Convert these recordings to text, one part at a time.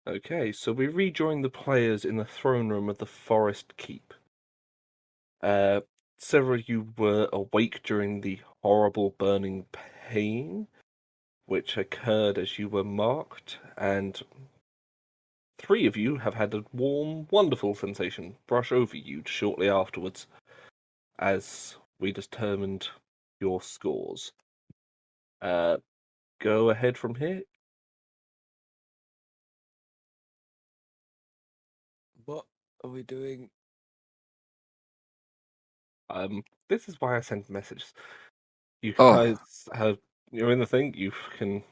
Okay, so we rejoin the players in the throne room of the Forest Keep. Uh, Several of you were awake during the horrible burning pain which occurred as you were marked, and three of you have had a warm, wonderful sensation brush over you shortly afterwards as we determined your scores. Uh, go ahead from here. What are we doing? This is why I send messages. You Oh, guys have you're in the thing. You can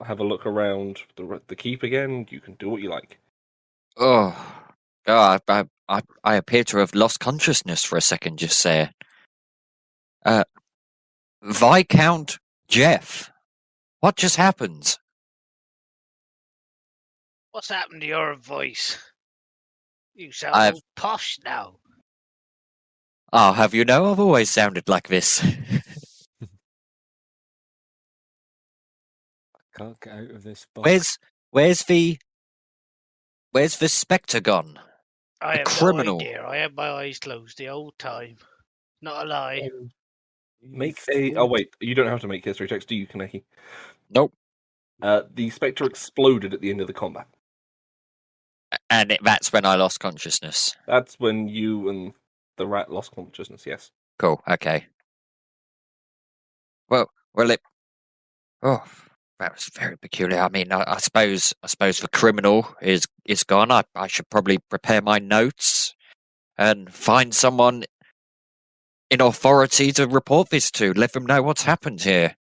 have a look around the keep again. You can do what you like. oh, God! I appear to have lost consciousness for a second. Just there. Uh, Viscount Jeff, what just happened? What's happened to your voice? You sound I've all posh now. have you know? I've always sounded like this. Can't get out of this box. Where's the spectre gone? I The have no criminal. idea. I had my eyes closed the whole time. Not a lie. Make a. Oh wait, you don't have to make history checks, do you, Kaneki? Nope. The spectre exploded at the end of the combat. And that's when I lost consciousness. That's when you and the rat lost consciousness. Yes. Cool. Okay. Well, it. Oh, that was very peculiar. I mean, I suppose the criminal is gone. I should probably prepare my notes and find someone in authority to report this to. Let them know what's happened here.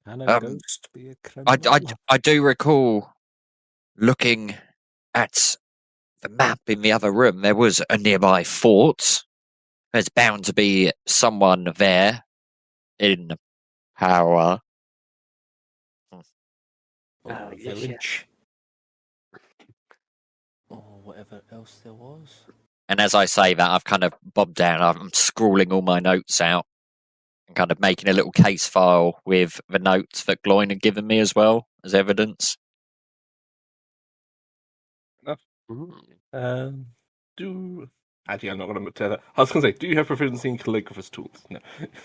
Can a ghost be a criminal? I do recall looking at the map in the other room. There was a nearby fort. There's bound to be someone there in power. Or a yes, village? Or whatever else there was. And as I say that, I've kind of bobbed down. I'm scrawling all my notes out and kind of making a little case file with the notes that Gloin had given me as well as evidence. Do actually, I'm not going to tell that. I was going to say, do you have proficiency in calligrapher's tools? No,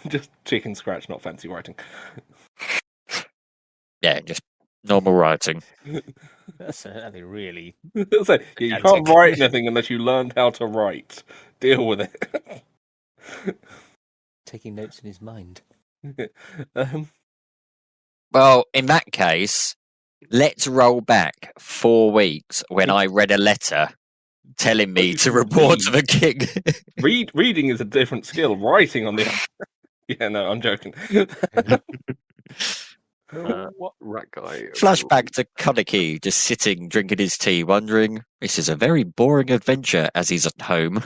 just chicken scratch, not fancy writing. Yeah, just normal writing. That's only really. So, yeah, you can't write anything unless you learned how to write. Deal with it. Taking notes in his mind. Well, in that case, let's roll back 4 weeks when I read a letter telling me to report to the king. Reading is a different skill. Writing on the yeah, no, I'm joking. What rat guy? Flashback to Kaneki just sitting, drinking his tea, wondering, this is a very boring adventure as he's at home.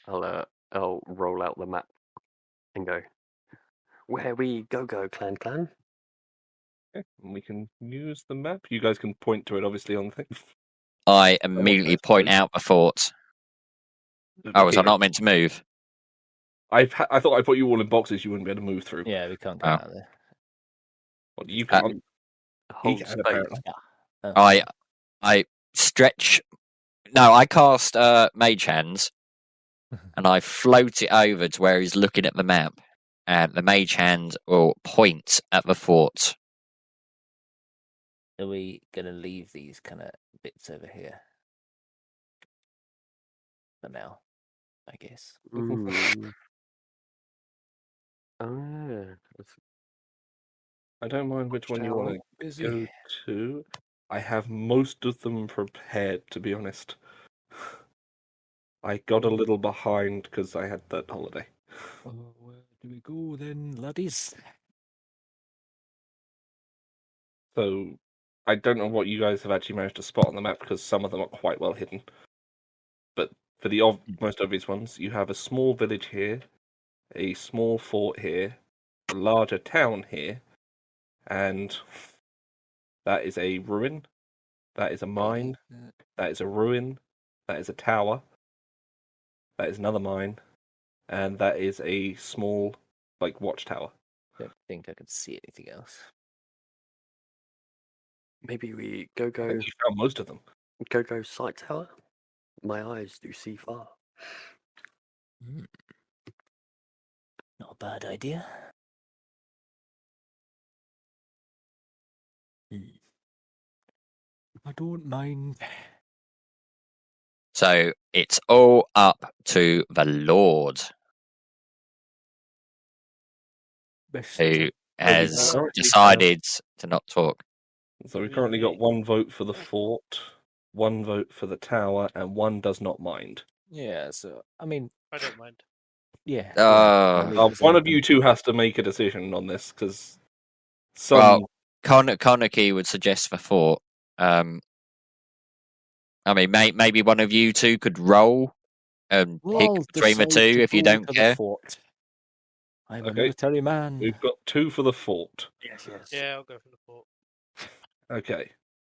I'll roll out the map and go, where we go, clan. Okay, and we can use the map. You guys can point to it, obviously, on the thing. I immediately point out the fort. Oh, was I Here. not meant to move? I thought I put you all in boxes you wouldn't be able to move through. Yeah, we can't get Oh. out of there. Well, you can't. Hold can, space. apparently. Oh. I stretch. No, I cast Mage Hands, and I float it over to where he's looking at the map, and the Mage Hand will point at the fort. Are we going to leave these kind of bits over here? For now, I guess. I don't mind which one you want to go to. I have most of them prepared, to be honest. I got a little behind because I had that holiday. Where do we go then, laddies? So I don't know what you guys have actually managed to spot on the map because some of them are quite well hidden. But for the most obvious ones, you have a small village here, a small fort here, a larger town here, and that is a ruin, that is a mine, that is a ruin, that is a tower, that is another mine, and that is a small, watchtower. Don't think I could see anything else. Maybe we I think you found most of them. go sight tower. My eyes do see far. Hmm. Not a bad idea. I don't mind. So it's all up to the Lord, Best who has currently decided to not talk. So we currently got one vote for the fort, one vote for the tower, and one does not mind. Yeah, so I mean, I don't mind. yeah. Uh, I'll leave it as One of open. you two has to make a decision on this because some. Well, Konaki would suggest the fort. I mean, maybe one of you two could roll and Well, pick I'll between the decide two to if you go don't to care. the fort. I'm a Okay. military man. We've got 2 for the fort. Yes, yes. Yeah, I'll go for the fort. Okay,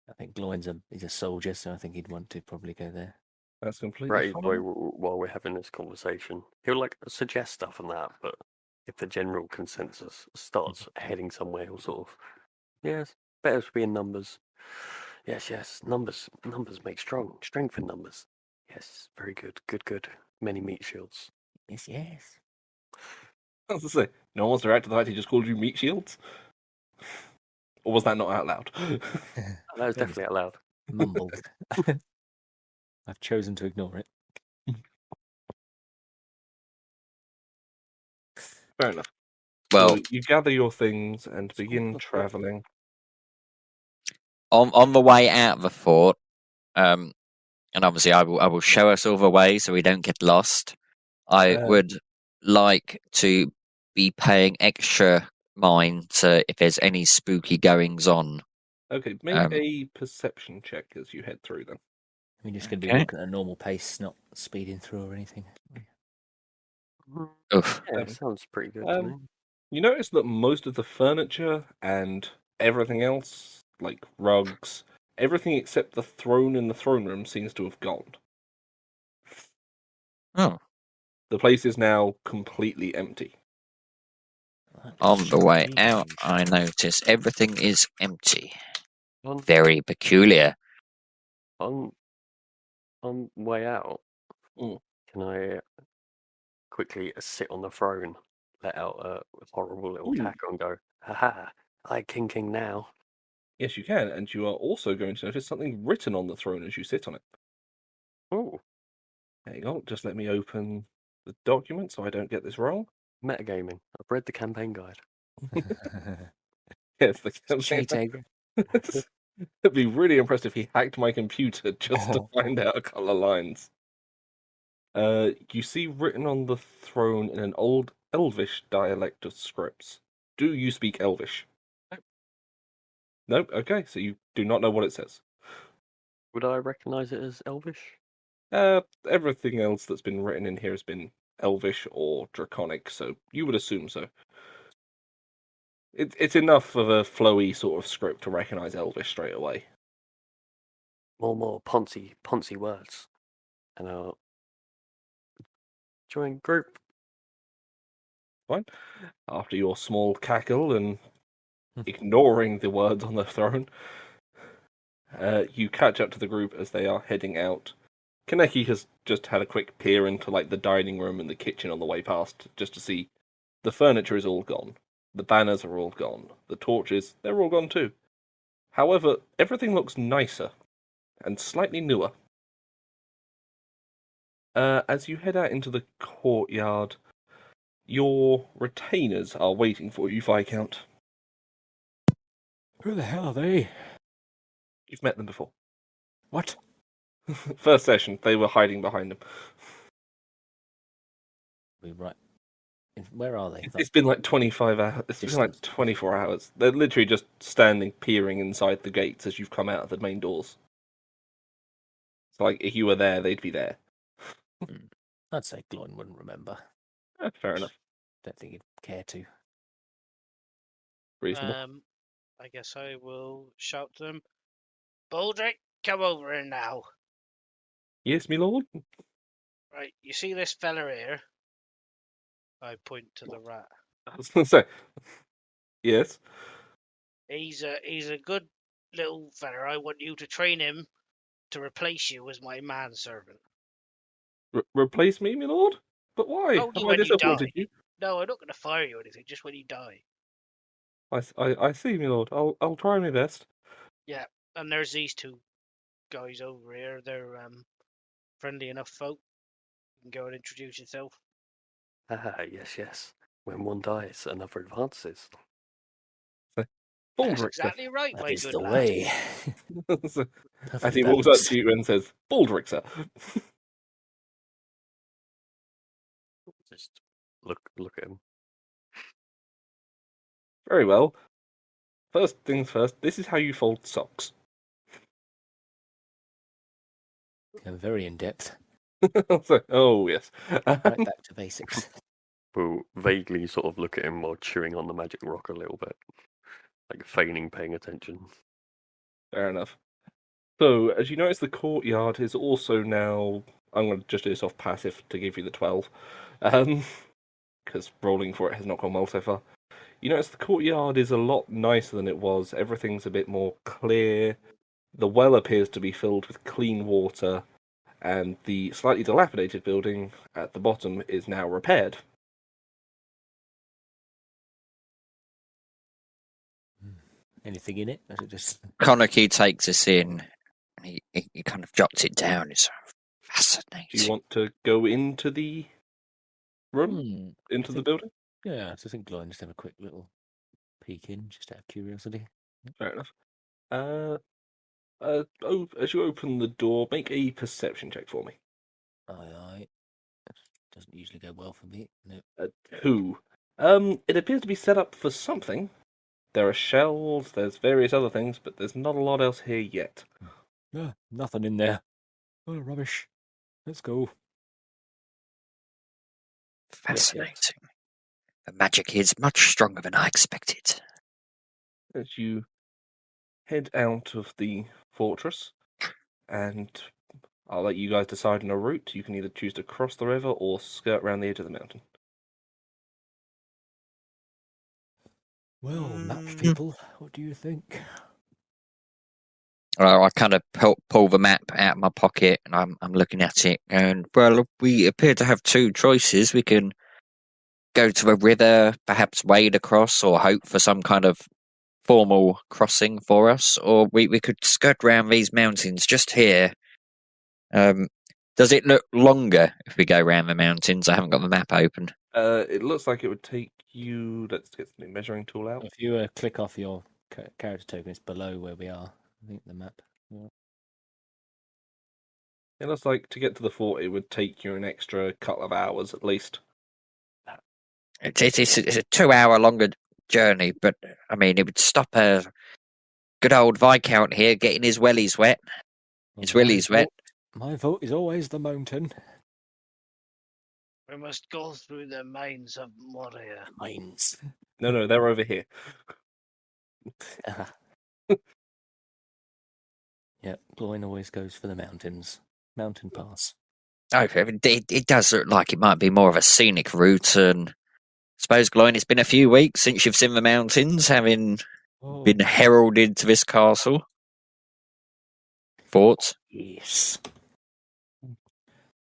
I think Gloin's he's a soldier, so I think he'd want to probably go there. that's completely Right, fine. while we're having this conversation, he'll like suggest stuff and that, but if the general consensus starts heading somewhere, he'll sort of, yes, better to be in numbers. Yes, yes, numbers make strong, strength in numbers. Yes, very good, good. Many meat shields. Yes, yes. I was to say, no one wants to react to the fact he just called you meat shields? Or was that not out loud? That was Maybe definitely out loud. mumbled. I've chosen to ignore it. Fair enough. Well, So you gather your things and begin the fort. travelling. on the way out of the fort, and obviously I will show us all the way so we don't get lost. I would like to be paying extra mind to if there's any spooky goings on. Okay, make a perception check as you head through them. We're just going to be Okay. walking at a normal pace, not speeding through or anything. Oof. Yeah, Okay. sounds pretty good to me. You notice that most of the furniture and everything else, like rugs, everything except the throne in the throne room seems to have gone. Oh, The place is now completely empty. on the way out, I notice everything is empty. On Very peculiar. on way out, Mm. can I quickly sit on the throne, let out a horrible little Ooh. cackle and go, "Ha! I king now." Yes, you can, and you are also going to notice something written on the throne as you sit on it. Oh, Hang on, just let me open the document so I don't get this wrong. metagaming. I've read the campaign guide. Yes, the Cheating. I'd be really impressed if he hacked my computer just to find out a couple of lines. You see written on the throne in an old Elvish dialect of scripts. Do you speak Elvish? Nope. Okay, so you do not know what it says. Would I recognise it as Elvish? Everything else that's been written in here has been Elvish or Draconic, so you would assume so. It's enough of a flowy sort of script to recognise Elvish straight away. More poncy words. And I'll join group. Fine. After your small cackle and ignoring the words on the throne, you catch up to the group as they are heading out. Kaneki has just had a quick peer into like the dining room and the kitchen on the way past, just to see the furniture is all gone. The banners are all gone. The torches, they're all gone too. However, everything looks nicer and slightly newer. As you head out into the courtyard, your retainers are waiting for you, Viscount. Who the hell are they? You've met them before. What? First session, they were hiding behind them. We right. Where are they? It's been like 25 hours. It's been like 24 hours. They're literally just standing, peering inside the gates as you've come out of the main doors. So, like, if you were there, they'd be there. I'd say Gloin wouldn't remember. Fair enough. Don't think he'd care to. Reasonable. I guess I will shout to them. Baldric, come over here now. Yes, my lord. Right, you see this fella here? I point to the rat. I was going to say, yes. He's a good little fella, I want you to train him to replace you as my manservant. Replace me, my lord? But why? Only Have I when you disappointed die. you? No, I'm not going to fire you or anything, just when you die. I see, my lord. I'll try my best. Yeah, and there's these two guys over here. They're friendly enough folk. You can go and introduce yourself. Ah, yes. When one dies, another advances. That's Baldric, exactly right, That my is good the lad. way. sir. As Perfectly he walks up balanced. to you and says, Baldric, sir. Just look at him. Very well. First things first, this is how you fold socks. Yeah, very in depth. Oh, yes. Right back to basics. We'll vaguely sort of look at him while chewing on the magic rock a little bit, like feigning paying attention. Fair enough. So, as you notice, the courtyard is also now... I'm going to just do this off passive to give you the 12. Because rolling for it has not gone well so far. You notice the courtyard is a lot nicer than it was. Everything's a bit more clear. The well appears to be filled with clean water. And the slightly dilapidated building at the bottom is now repaired. Anything in it? Or is it just Konaki takes us in, and he kind of jots it down. It's fascinating. Do you want to go into the room? Into the think- building? Yeah, so I think Gloin just have a quick little peek in, just out of curiosity. Fair enough. As you open the door, make a perception check for me. Aye. Doesn't usually go well for me. No. A 2. It appears to be set up for something. There are shelves, there's various other things, but there's not a lot else here yet. No, nothing in there. Oh, rubbish. Let's go. Fascinating. The magic is much stronger than I expected. As you head out of the fortress, and I'll let you guys decide on a route. You can either choose to cross the river or skirt around the edge of the mountain. Well, map people, what do you think? I kind of pull the map out of my pocket, and I'm looking at it, and well, we appear to have two choices. We can go to a river, perhaps wade across, or hope for some kind of formal crossing for us, or we could skirt round these mountains just here. Does it look longer if we go round the mountains? I haven't got the map open. It looks like it would take you... Let's get the measuring tool out. If you click off your character token, it's below where we are. I think the map. Yeah. It looks like to get to the fort, it would take you an extra couple of hours at least. It's a 2 hour longer journey, but I mean, it would stop a good old Viscount here getting his wellies wet. His Well, willies wet. My vote is always the mountain. We must go through the mines of Moria. Mines. No, they're over here. Yeah, Gloin always goes for the mountains. Mountain pass. Okay, it does look like it might be more of a scenic route, and I suppose, Gloin, it's been a few weeks since you've seen the mountains, having Oh, been heralded to this castle. Thoughts? yes.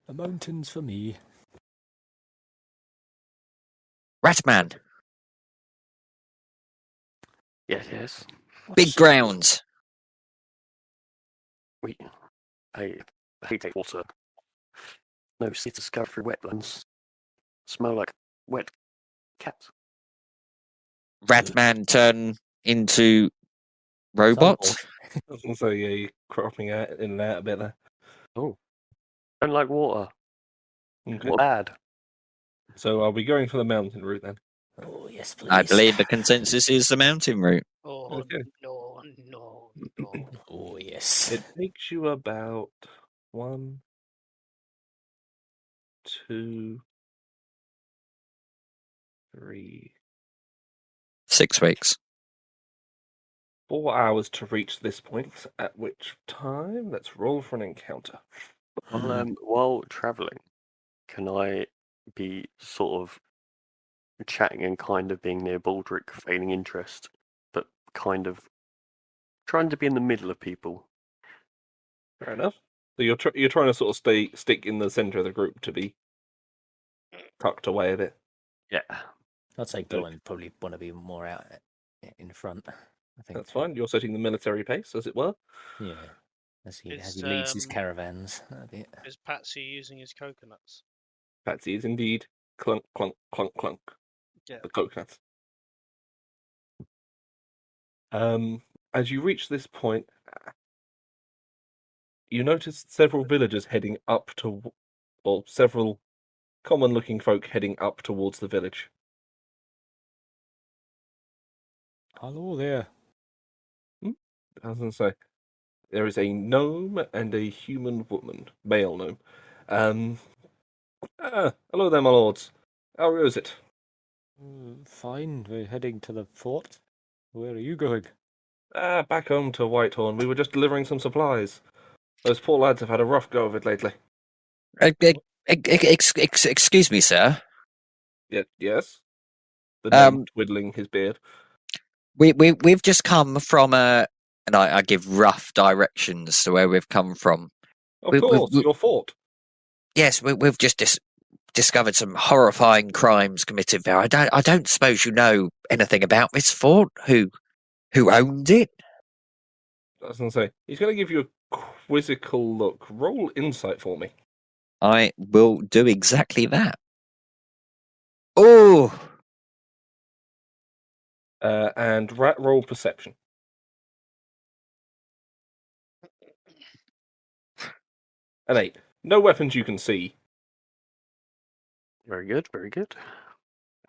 The mountains for me. Ratman, Yes. big grounds. I hate water. No, see to scout through wetlands. Smell like wet cat. Ratman turn into robot. So yeah, you're cropping out in and out a bit there. Don't like water. Okay. What bad? So are we going for the mountain route then? Oh, yes, please. I believe the consensus is the mountain route. Oh, Okay. no. Oh, yes. It takes you about 1, 2, 3, 6 weeks. 4 hours to reach this point, at which time, let's roll for an encounter. While travelling, can I be sort of chatting and kind of being near Baldric, feigning interest, but kind of trying to be in the middle of people. Fair enough. So you're trying to sort of stick in the center of the group to be tucked away a bit. Yeah. I'd say Golan probably want to be more out in front. I think That's fine. You're setting the military pace, as it were. Yeah, as he Is, leads his caravans. That'd be it. Is Patsy using his coconuts? Patsy is indeed clunk, clunk, clunk, clunk. Yeah. The coconuts. As you reach this point, you notice several villagers heading up to, or several common-looking folk heading up towards the village. Hello there. I was going to say, there is a gnome and a human woman, male gnome. Hello there, my lords. How is it? Fine. We're heading to the fort. Where are you going? Back home to Whitehorn. We were just delivering some supplies. Those poor lads have had a rough go of it lately. Excuse me, sir. Yes? The gnome Um, twiddling his beard. We've just come from and I give rough directions to where we've come from. Of course, your fort. Yes, we've just discovered some horrifying crimes committed there. I don't suppose you know anything about this fort. Who owned it? I was going to say, he's going to give you a quizzical look. Roll insight for me. I will do exactly that. Oh, And rat roll perception. An 8. No weapons you can see. Very good, very good.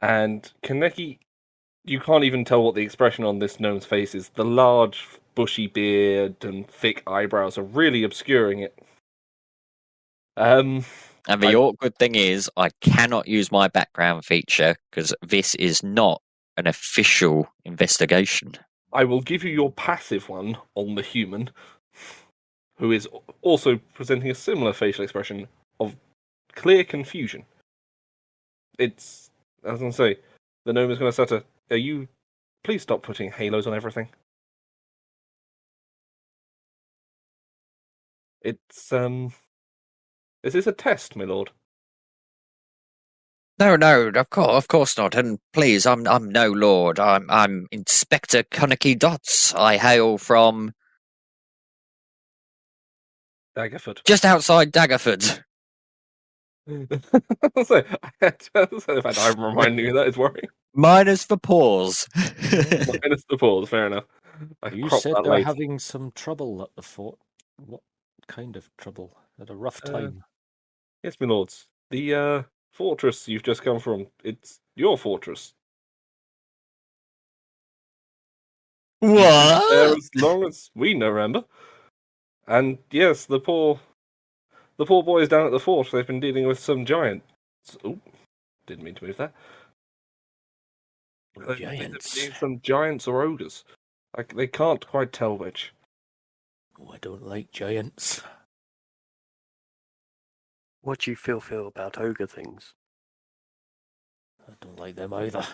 And Kaneki, you can't even tell what the expression on this gnome's face is. The large, bushy beard and thick eyebrows are really obscuring it. and the awkward thing is, I cannot use my background feature because this is not an official investigation. I will give you your passive one on the human, who is also presenting a similar facial expression of clear confusion. It's, I was going to say, the gnome is going to stutter. Please stop putting halos on everything. It's, is this a test, my lord? No, of course not. And please, I'm no lord. I'm Inspector Kaneki Dots. I hail from Daggerford. just outside Daggerford. So, the fact I'm reminding you that is worrying. Minus the pause. Minus the pause, fair enough. You said they were having some trouble at the fort. What kind of trouble? Had a rough time. Yes, my lords. The fortress you've just come from, it's your fortress. There What? as long as we know, remember. And yes, the poor boys down at the fort, they've been dealing with some giants. Oh, didn't mean to move that. They've been dealing with some giants or ogres. Like, they can't quite tell which. Oh, I don't like giants. What do you feel about ogre things? I don't like them either.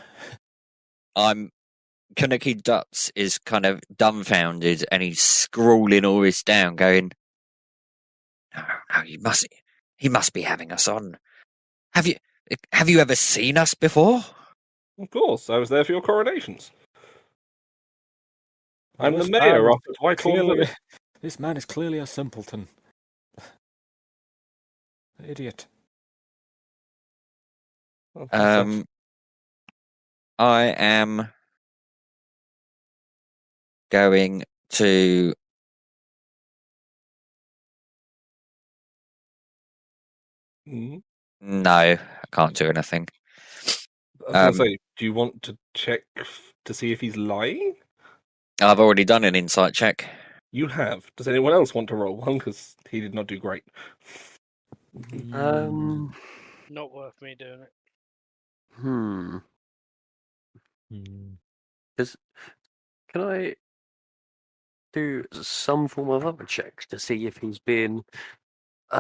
Kaneki Dots is kind of dumbfounded and he's scrawling all this down, going, No, he must be having us on. Have you ever seen us before? Of course, I was there for your coronations. Well, I'm the this mayor man up at Whitehorn. This man is clearly a simpleton. Idiot. I am going to Mhm. No, I can't do anything. I was going to say, do you want to check to see if he's lying? I've already done an insight check. You have. Does anyone else want to roll one? Because he did not do great. Um, Not worth me doing it. Can I do some form of other check to see if he's been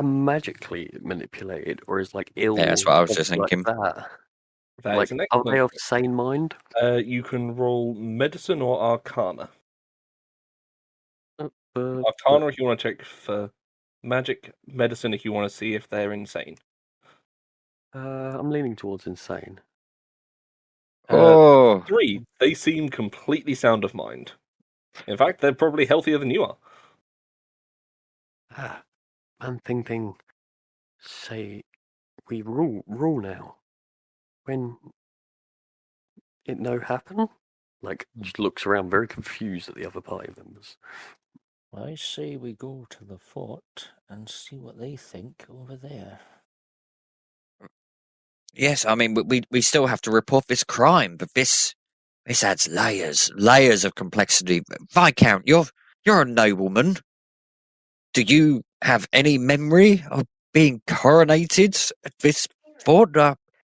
magically manipulated or is like ill? Yeah, that's what I was just like thinking. that. That Like, is an are excellent. they of sane mind? You can roll medicine or arcana. Arcana if you want to check for magic, medicine if you want to see if they're insane. I'm leaning towards insane. Oh, 3, they seem completely sound of mind. In fact, they're probably healthier than you are. Man, Thing, say we rule now. When it no happen, just looks around very confused at the other party members. I say we go to the fort and see what they think over there. yes. I mean, we still have to report this crime, but this adds layers of complexity. Viscount, you're a nobleman. Do you have any memory of being coronated at this fort?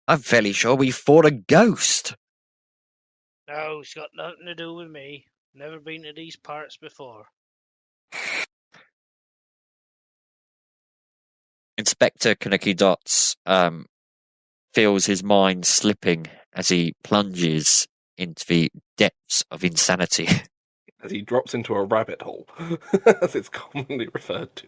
I'm fairly sure we fought a ghost. No, it's got nothing to do with me. Never been to these parts before. Inspector Kaneki Dots feels his mind slipping as he plunges into the depths of insanity. As he drops into a rabbit hole, as it's commonly referred to.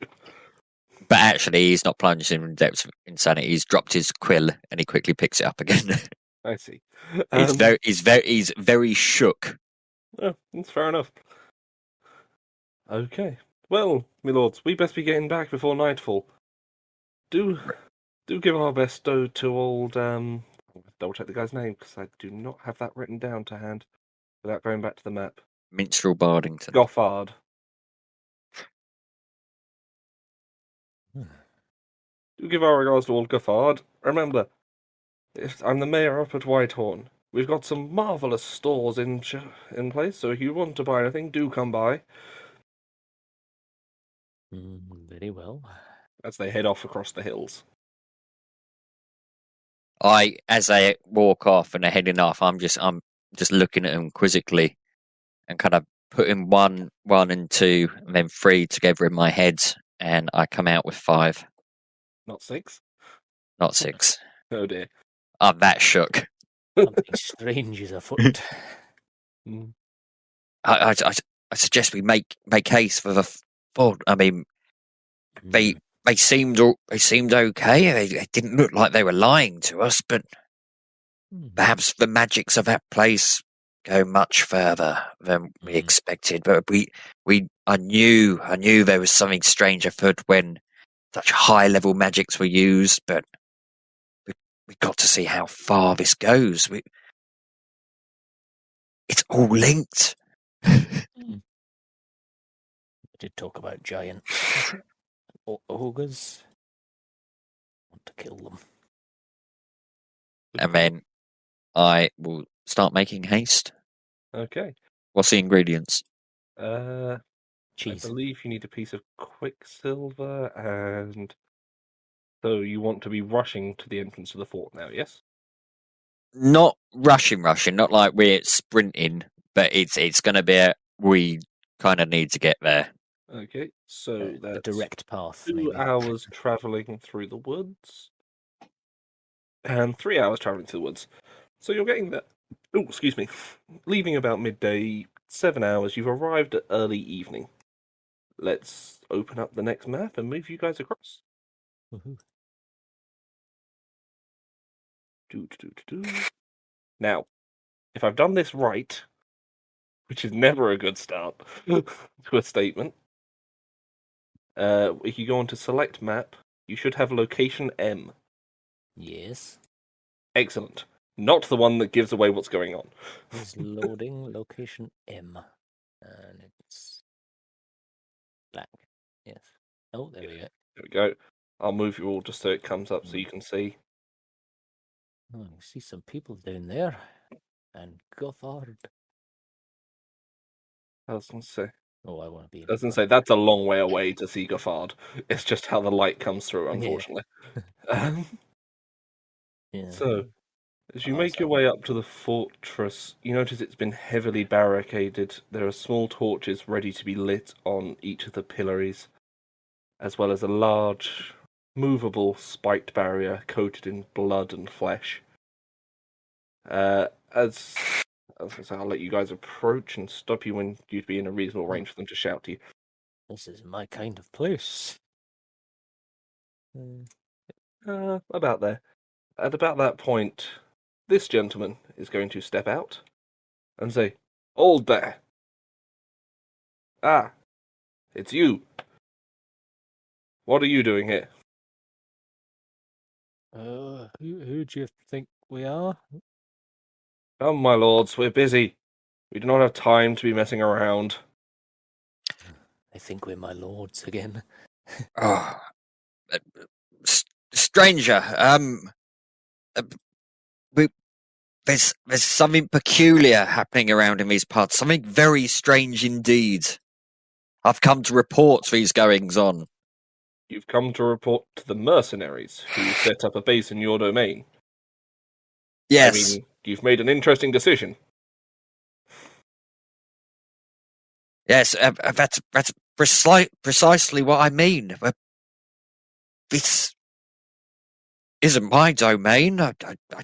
But actually, he's not plunged in the depths of insanity. He's dropped his quill and he quickly picks it up again. I see. He's very shook. Oh, that's fair enough. Okay. Well, my lords, we best be getting back before nightfall. Do give our best to old double check the guy's name because I do not have that written down to hand without going back to the map. Minstrel Bardington. Gothard. Do give our regards to old Gothard. Remember, I'm the mayor up at Whitehorn. We've got some marvellous stores in place, so if you want to buy anything, do come by. Very well. As they head off across the hills. As they walk off and they're heading off, I'm just looking at them quizzically and kind of putting one and 2 and then 3 together in my head, and I come out with 5. Not 6? Not 6. Oh dear. I'm that shook. Something strange is afoot. I suggest we make haste for the fort. I mean, they seemed okay. They didn't look like they were lying to us, but perhaps the magics of that place go much further than we expected. But I knew there was something strange afoot when such high level magics were used. But we got to see how far this goes. It's all linked. We did talk about giants. Ogres. Want to kill them. And then I will start making haste. Okay. What's the ingredients? Cheese. I believe you need a piece of quicksilver, and so you want to be rushing to the entrance of the fort now, yes? Not rushing, not like we're sprinting, but it's going to be we kind of need to get there. Okay, so that's the direct path. 2 maybe. hours travelling through the woods, and 3 hours travelling through the woods. So you're getting there. Oh, excuse me. Leaving about midday, 7 hours. You've arrived at early evening. Let's open up the next map and move you guys across. Woohoo. Now, if I've done this right, which is never a good start to a statement, if you go on to select map, you should have location M. Yes. Excellent. Not the one that gives away what's going on. Is loading location M. And it's black. Yes. Oh, there we go. There we go. I'll move you all just so it comes up so you can see. Oh, I see some people down there. And Gothard. I was going to say. Oh, I want to be. I was going to say that's a long way away to see Gothard. It's just how the light comes through, unfortunately. Yeah. So, as you make your way up to the fortress, you notice it's been heavily barricaded. There are small torches ready to be lit on each of the pillories, as well as a large, movable, spiked barrier coated in blood and flesh. As I was going to say, I'll let you guys approach and stop you when you'd be in a reasonable range for them to shout to you. This is my kind of place. About there. At about that point, this gentleman is going to step out and say, "Hold there! Ah, it's you. What are you doing here?" Who do you think we are? "Come, my lords, we're busy. We do not have time to be messing around." I think we're my lords again. Oh, stranger. We, there's something peculiar happening around in these parts. Something very strange indeed. I've come to report these goings on. You've come to report to the mercenaries who set up a base in your domain. Yes. I mean, you've made an interesting decision. Yes, that's precisely what I mean. This isn't my domain. I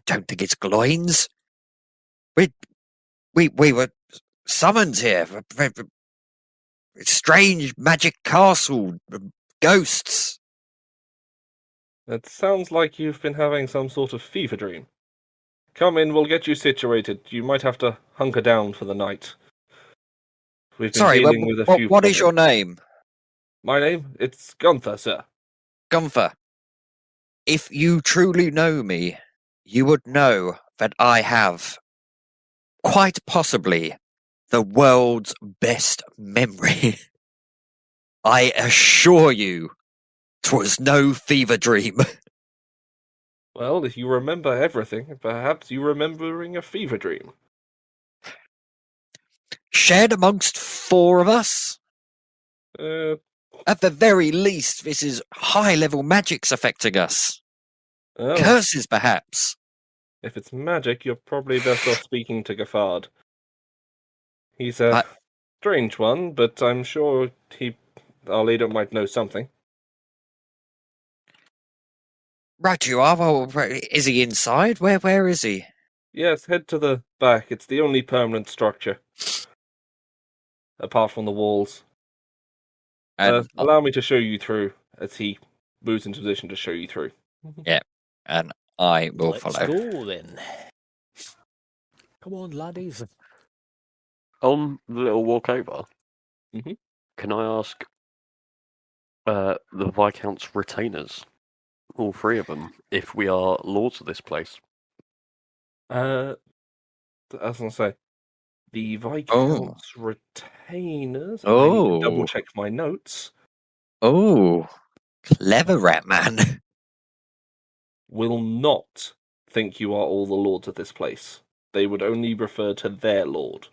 don't think it's Gloin's. We were summoned here for strange magic castle, ghosts. It sounds like you've been having some sort of fever dream. Come in, we'll get you situated. You might have to hunker down for the night. We've been Sorry, dealing with a few what is your problems. name? My name? It's Gunther, sir. Gunther. If you truly know me, you would know that I have, quite possibly, the world's best memory. I assure you, 'twas no fever dream. Well, if you remember everything, perhaps you're remembering a fever dream. Shared amongst 4 of us? Uh, At the very least, this is high-level magic's affecting us. well, Curses, perhaps. if it's magic, you're probably best off speaking to Gaffard. He's a strange one, but I'm sure our leader might know something. Right you are. Well, is he inside? Where is he? Yes, head to the back. It's the only permanent structure. Apart from the walls. And Allow me to show you through, as he moves into position to show you through. and I will Let's follow. go then. Come on, laddies. On the little walk over, Mhm. can I ask the Viscount's retainers, all 3 of them, if we are lords of this place? I was going to say, the Viscount's retainers, I need to double check my notes, Oh, clever rat man. will not think you are all the lords of this place. They would only refer to their lord.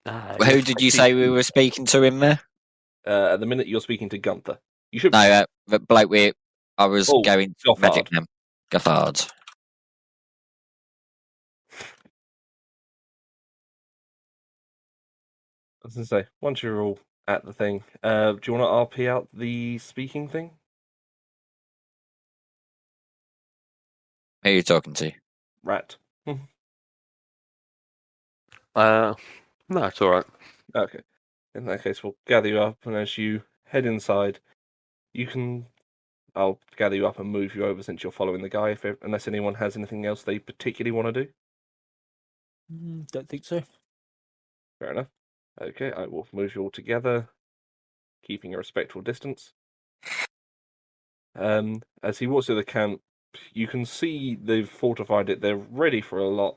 Who did you say we were speaking to in there? At the minute you're speaking to Gunther. You should No, the bloke I was going to Gaffard. magic them. Gaffard. I was going to say, once you're all at the thing, do you want to RP out the speaking thing? Who are you talking to? Rat. No, it's alright. Okay. In that case, we'll gather you up, and as you head inside, I'll gather you up and move you over since you're following the guy, unless anyone has anything else they particularly want to do. Don't think so. Fair enough. Okay, I will move you all together, keeping a respectful distance. As he walks through the camp, you can see they've fortified it. They're ready for a lot.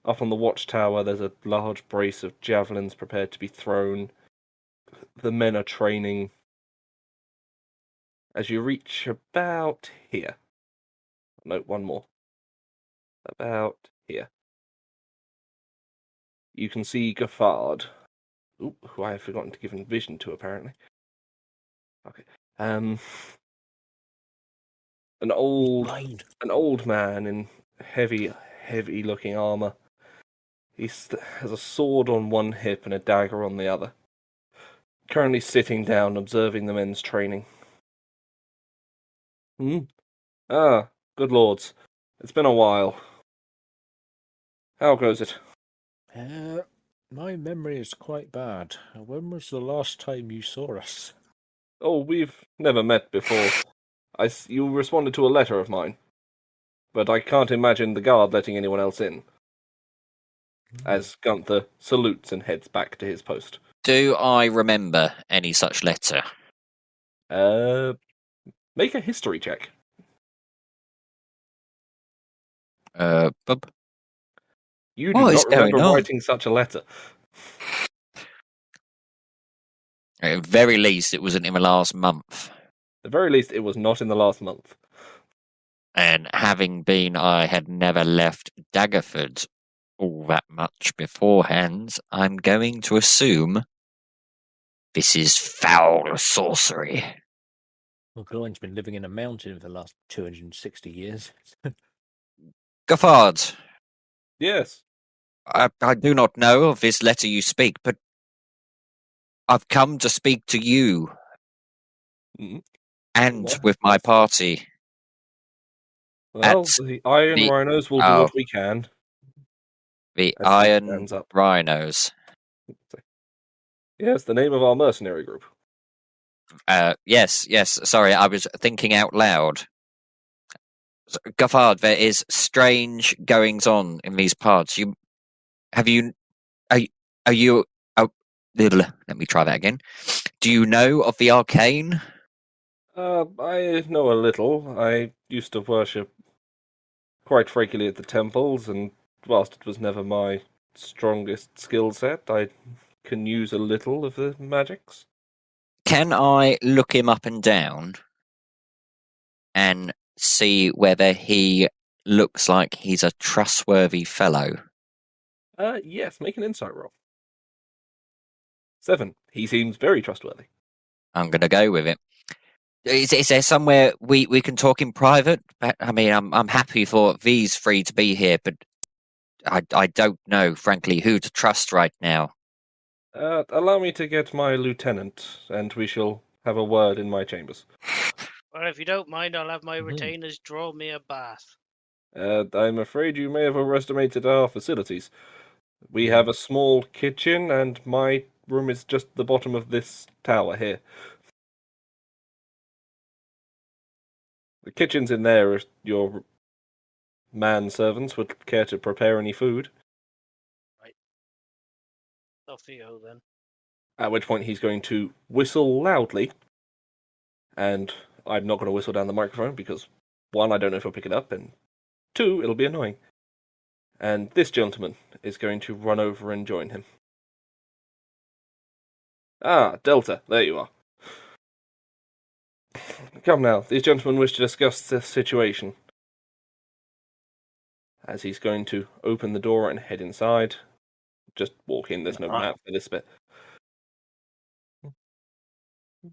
Up on the watchtower, there's a large brace of javelins prepared to be thrown. The men are training. As you reach about here. No, one more. About here. You can see Gaffard, who I have forgotten to give him vision to, apparently. Okay. An old man in heavy looking armor. He has a sword on one hip and a dagger on the other. Currently sitting down, observing the men's training. Ah, good lords. It's been a while. How goes it? My memory is quite bad. When was the last time you saw us? Oh, we've never met before. You responded to a letter of mine, but I can't imagine the guard letting anyone else in. As Gunther salutes and heads back to his post. Do I remember any such letter? Make a history check. Bub? You do What is not remember going on? writing such a letter. At very least, it wasn't in the last month. At the very least, it was not in the last month. And having been, I had never left Daggerford all that much beforehand, I'm going to assume this is foul sorcery. Well, Gloin's been living in a mountain for the last 260 years. Gaffard, Yes. I do not know of this letter you speak, but I've come to speak to you Mhm. and Well, with my party. Well, At the Iron the- Rhinos will do oh. what we can. The As he Iron stands up. Rhinos. Yes, the name of our mercenary group. Yes, sorry, I was thinking out loud. Gaffard, there is strange goings on in these parts. Are you, let me try that again. Do you know of the arcane? I know a little. I used to worship quite regularly at the temples, and whilst it was never my strongest skill set, I can use a little of the magics. Can I look him up and down and see whether he looks like he's a trustworthy fellow? Yes, make an insight roll. 7. He seems very trustworthy. I'm going to go with it. Is there somewhere we can talk in private? I mean, I'm happy for these three to be here, but I don't know, frankly, who to trust right now. Allow me to get my lieutenant, and we shall have a word in my chambers. Or if you don't mind, I'll have my retainers draw me a bath. I'm afraid you may have overestimated our facilities. We have a small kitchen, and my room is just the bottom of this tower here. The kitchen's in there if your manservants would care to prepare any food. Off you go then. At which point he's going to whistle loudly, and I'm not going to whistle down the microphone because, 1, I don't know if he'll pick it up, and 2, it'll be annoying. And this gentleman is going to run over and join him. Ah, Delta, there you are. Come now, these gentlemen wish to discuss the situation. As he's going to open the door and head inside. Just walk in, there's no map for this bit.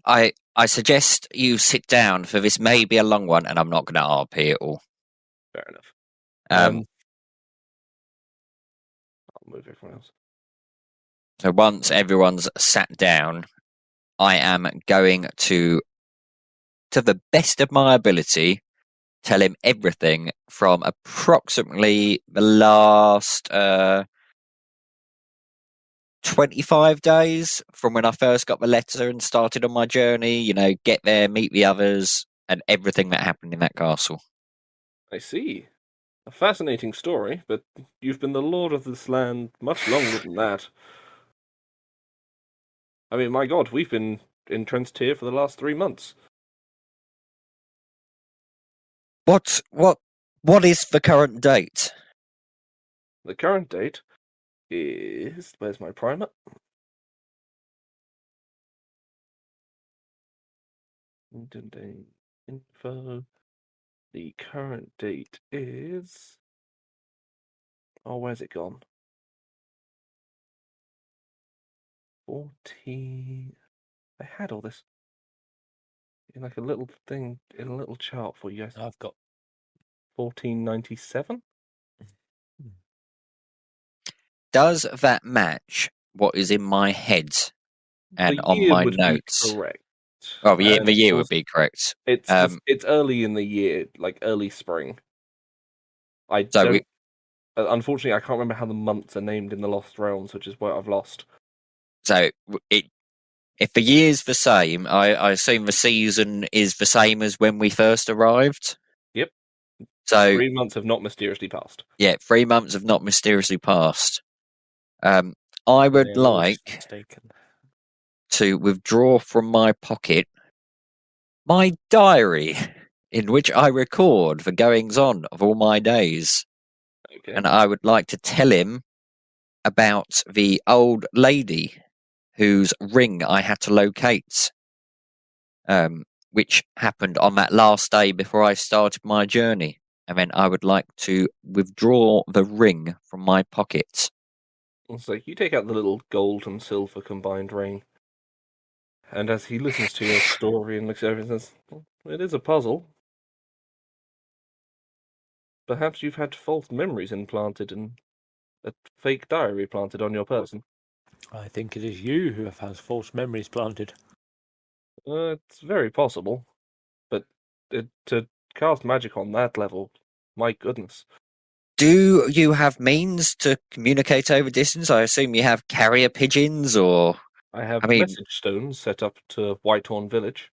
I suggest you sit down, for this may be a long one, and I'm not going to RP it all. Fair enough. Um, I'll move everyone else. So once everyone's sat down, I am going to the best of my ability, tell him everything from approximately the last 25 days from when I first got the letter and started on my journey. You know, get there, meet the others, and everything that happened in that castle. I see. A fascinating story, but you've been the lord of this land much longer than that. I mean, my god, we've been entrenched here for the last 3 months. What is the current date? The current date is... Where's my primer? Info. The current date is... Oh, where's it gone? 14... I had all this in like a little thing, in a little chart for you guys. I've got 1497? Does that match what is in my head and The on year my would be notes? correct. Oh, the And year would also- be correct. It's early in the year, like early spring. I So don't Unfortunately, I can't remember how the months are named in the Lost Realms, which is what I've lost. So if the year's the same, I assume the season is the same as when we first arrived. Yep. So 3 months have not mysteriously passed. yeah, 3 months have not mysteriously passed. I would They are all like mistaken. to withdraw from my pocket my diary, in which I record the goings on of all my days, Okay. and I would like to tell him about the old lady whose ring I had to locate, which happened on that last day before I started my journey. And then I would like to withdraw the ring from my pocket. So you take out the little gold and silver combined ring, and as he listens to your story and looks over and says, "Well, it is a puzzle. Perhaps you've had false memories implanted and a fake diary planted on your person." I think it is you who have had false memories planted. It's very possible, but to cast magic on that level, my goodness. Do you have means to communicate over distance? I assume you have carrier pigeons, or I have I mean- message stones set up to Whitehorn Village.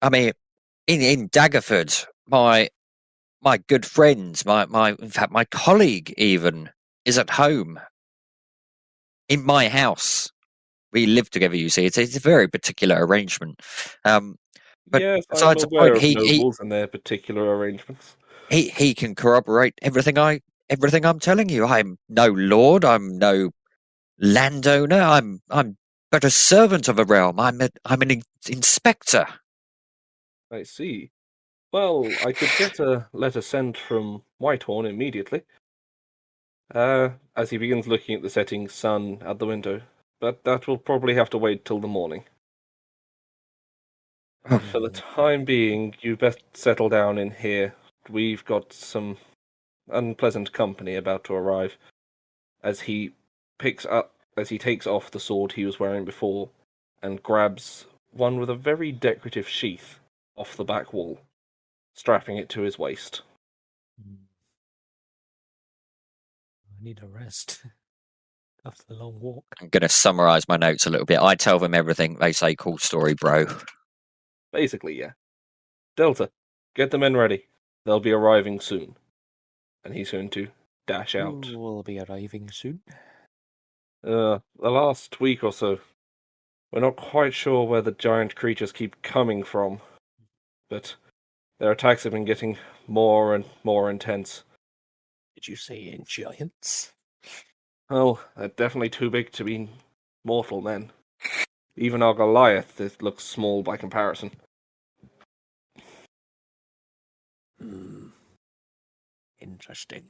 in Daggerford, my good friend, in fact my colleague even is at home in my house. We live together. You see, it's a very particular arrangement. But Yes, I'm besides the aware point, of nobles and their particular arrangements. he can corroborate everything I'm telling you. I'm no lord. I'm no landowner. I'm but a servant of a realm. I'm an inspector. I see. Well, I could get a letter sent from Whitehorn immediately. As he begins looking at the setting sun out the window, but that will probably have to wait till the morning. For the time being, you best settle down in here. We've got some unpleasant company about to arrive. As he takes off the sword he was wearing before, and grabs one with a very decorative sheath off the back wall, strapping it to his waist. I need a rest after the long walk. I'm going to summarize my notes a little bit. I tell them everything. They say, "Cool story, bro." Basically, yeah. Delta, get the men ready. They'll be arriving soon. And he's going to dash out. Who will be arriving soon? The last week or so. We're not quite sure where the giant creatures keep coming from, but their attacks have been getting more and more intense. Did you say in giants? Oh, they're definitely too big to be mortal men. Even our Goliath looks small by comparison. Interesting.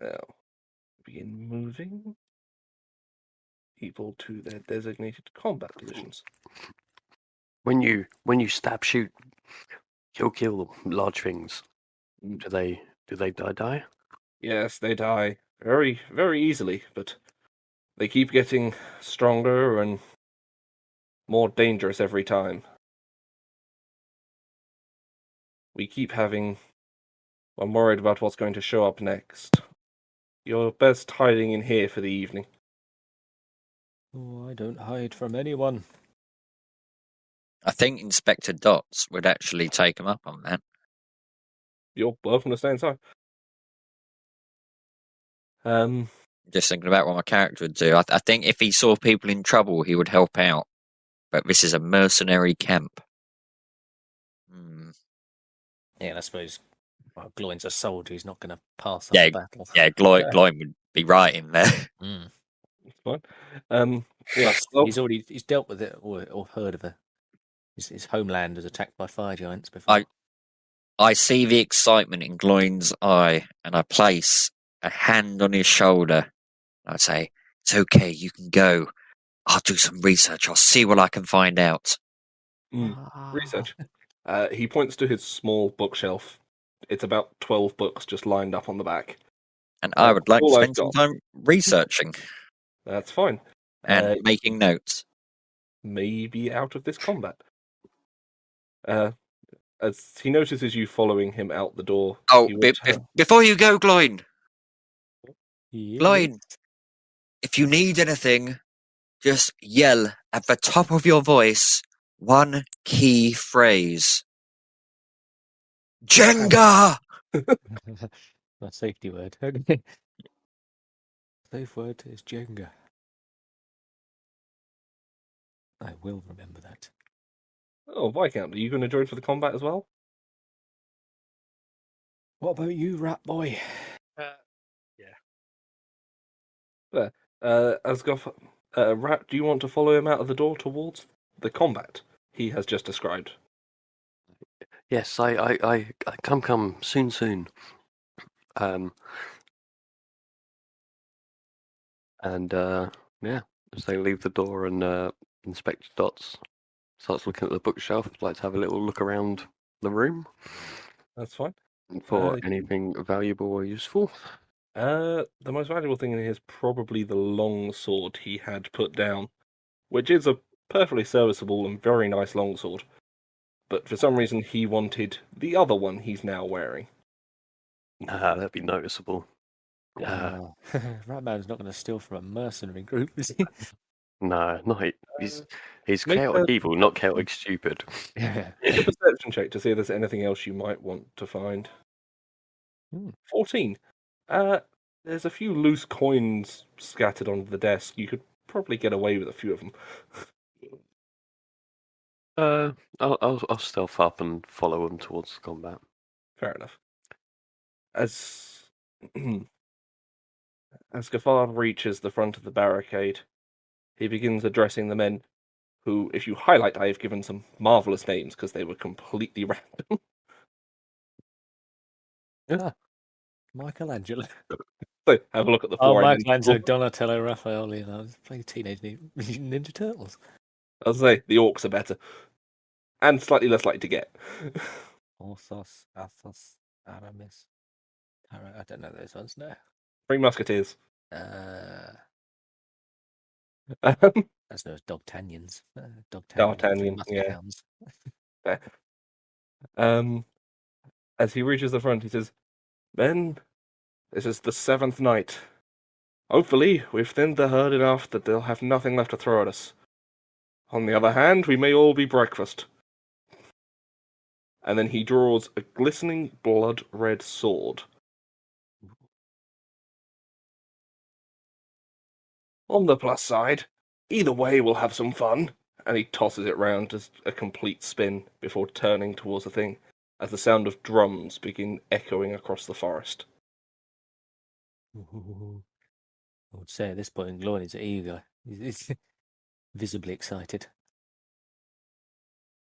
Now, begin moving people to their designated combat positions. When you stab, shoot, kill large things, do they die? Yes, they die very, very easily, but they keep getting stronger and more dangerous every time. We keep having... I'm worried about what's going to show up next. You're best hiding in here for the evening. Oh, I don't hide from anyone. I think Inspector Dots would actually take him up on that. You're welcome to stay inside. Just thinking about what my character would do. I think if he saw people in trouble, he would help out. But this is a mercenary camp. Yeah, and I suppose Gloin's a soldier. He's not going to pass up Yeah, a battle. Yeah, Gloin would be right in there. It's fine. Yeah, Plus, he's dealt with it or heard of it. His homeland was attacked by fire giants before. I see the excitement in Gloin's eye, and I place a hand on his shoulder. I say, "It's okay, you can go. I'll do some research. I'll see what I can find out." Research. He points to his small bookshelf. It's about 12 books just lined up on the back. And I would like to all I've spend some got. time researching That's fine. and making notes. Maybe out of this combat. As he notices you following him out the door, Oh, he will turn. before you go, Gloin, Yes. if you need anything, just yell at the top of your voice one key phrase. Jenga! My safety word. Okay. Safe word is Jenga. I will remember that. Oh, Viscount, are you going to join for the combat as well? What about you, rat boy? Asgoth, Rat, do you want to follow him out of the door towards the combat he has just described? Yes, I come soon. Yeah, as they leave the door and Inspector Dots starts looking at the bookshelf, I'd like to have a little look around the room That's fine. for anything valuable or useful. The most valuable thing in here is probably the long sword he had put down, which is a perfectly serviceable and very nice longsword. But for some reason, he wanted the other one he's now wearing. That'd be noticeable. Ratman's not going to steal from a mercenary group, is he? No, he's Make chaotic a- evil, not chaotic stupid. Yeah. Make a perception check to see if there's anything else you might want to find. 14. There's a few loose coins scattered onto the desk. You could probably get away with a few of them. I'll stealth up and follow him towards the combat. Fair enough. As Gaffard reaches the front of the barricade, he begins addressing the men who, if you highlight, I have given some marvelous names because they were completely random. Michelangelo. So have a look at the Oh, four. Michelangelo, Donatello, Raphael, Leonardo. Playing Teenage Mutant Ninja Turtles. I'll say the orcs are better. And slightly less likely to get. Porthos, Athos, Aramis. I don't know those ones, no. Three Musketeers. That's known as Dogtanians. D'Artagnan, yeah. As he reaches the front, he says, "Men, this is the 7th night. Hopefully, we've thinned the herd enough that they'll have nothing left to throw at us. On the other hand, we may all be breakfast." And then he draws a glistening blood-red sword. On the plus side, either way we'll have some fun. And he tosses it round as a complete spin before turning towards the thing, as the sound of drums begin echoing across the forest. I would say at this point, Gloin is eager. He's visibly excited.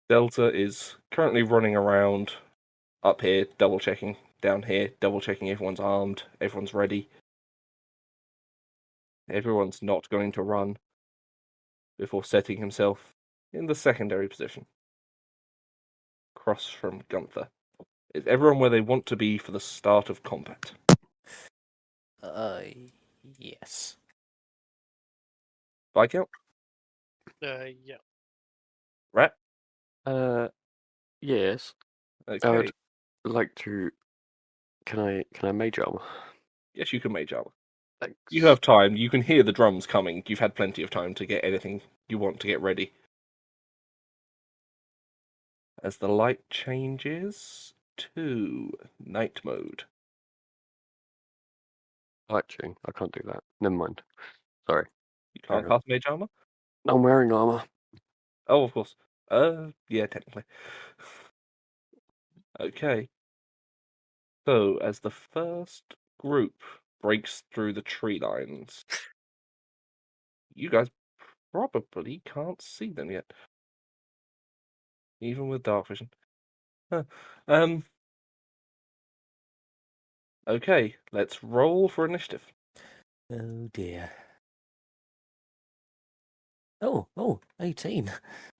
Delta is currently running around up here, double checking, down here, double checking everyone's armed, everyone's ready. Everyone's not going to run before setting himself in the secondary position. Across from Gunther. Is everyone where they want to be for the start of combat? Yes. Viscount? Yeah. Rat? Yes. Okay. I would like to. Can I mage armor? Yes, you can mage armor. Thanks. You have time. You can hear the drums coming. You've had plenty of time to get anything you want to get ready. As the light changes to night mode. Actually, I can't do that. Never mind. Sorry. You can't Carry on. cast mage armor? I'm wearing armor. Oh, of course. Yeah, technically. Okay. So, as the first group breaks through the tree lines, you guys probably can't see them yet. Even with dark vision. Huh. Okay, let's roll for initiative. Oh dear. Oh, 18.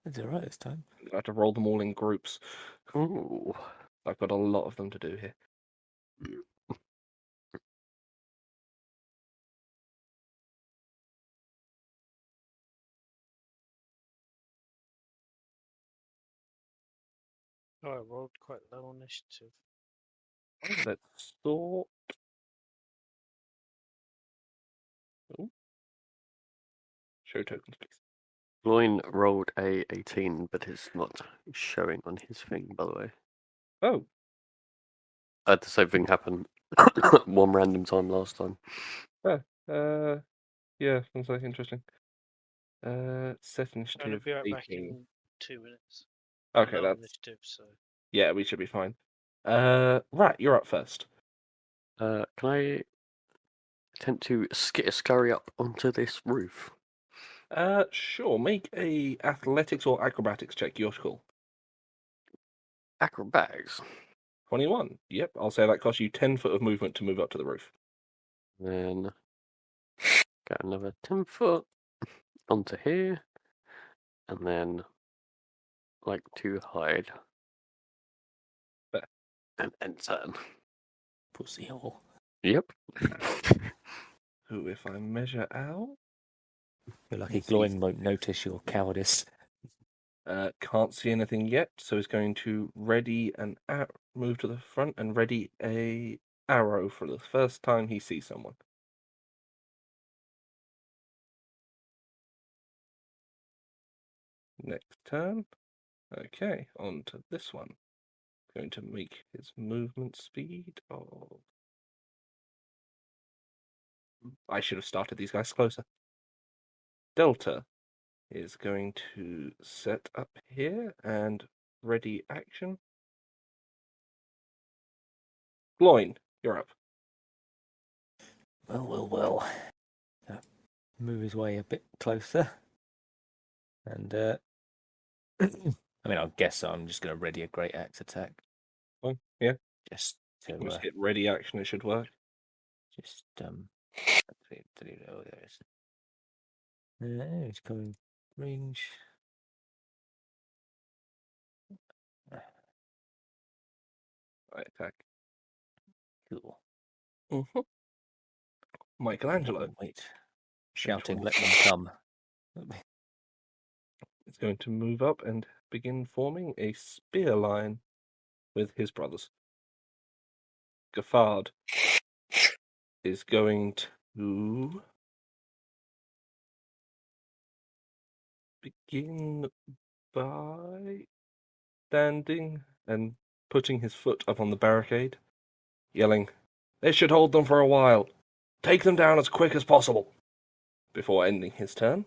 That's alright this time. I have to roll them all in groups. Ooh. I've got a lot of them to do here. Oh, I rolled quite low on initiative. Let's sort. Oh. Show tokens, please. Gloin rolled a 18, but it's not showing on his thing, by the way. Oh, I had the same thing happen one random time last time. yeah, sounds like interesting. Set I'm going to initiative be right back 18. in 2 minutes. Okay, Low that's initiative, so. yeah, we should be fine. Right, you're up first. Can I attempt to scurry up onto this roof? Sure. Make a athletics or acrobatics check. Your call. Acrobatics. 21. Yep, I'll say that costs you 10 foot of movement to move up to the roof. Then get another 10 foot onto here, and then like to hide. There. And then turn. Pussy hole. Yep. Who, if I measure out, You're lucky Yes, Gloin won't notice your cowardice. can't see anything yet, so he's going to ready an move to the front and ready a arrow for the first time he sees someone. Next turn. Okay, on to this one. Going to make his movement speed of. I should have started these guys closer. Delta is going to set up here and ready action. Gloin, you're up. Well. Move his way a bit closer. And, I mean, I guess I'm just going to ready a great axe attack. Fine. Yeah, Just to, just hit ready action, it should work. oh, there it is. It's going range. Right, attack. Cool. Mm-hmm. Michelangelo Oh, wait. Shouting, let them come. is going to move up and begin forming a spear line with his brothers. Gaffard is going to begin by standing and putting his foot up on the barricade, yelling, "This should hold them for a while. Take them down as quick as possible." Before ending his turn,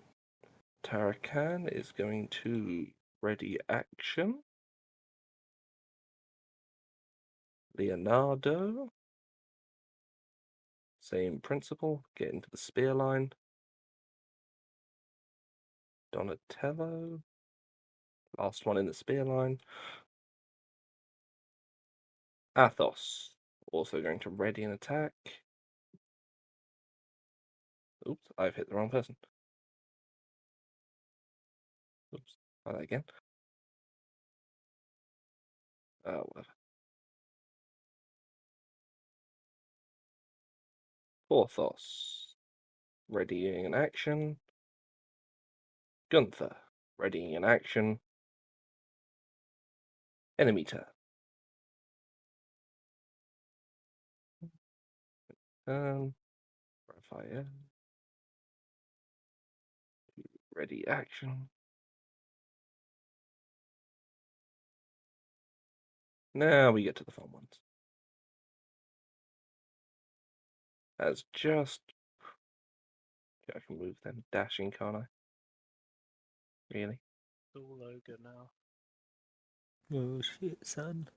Tarakan is going to ready action. Leonardo, same principle, get into the spear line. Donatello, last one in the spear line. Athos, also going to ready an attack. Oops, I've hit the wrong person. Oops, try that again. Whatever. Porthos, readying an action. Gunther, readying an action. Enemy turn. Raphael. Ready action. Now we get to the fun ones. That's just. I can move them dashing, can't I? Really? All ogre now. Oh shit, son.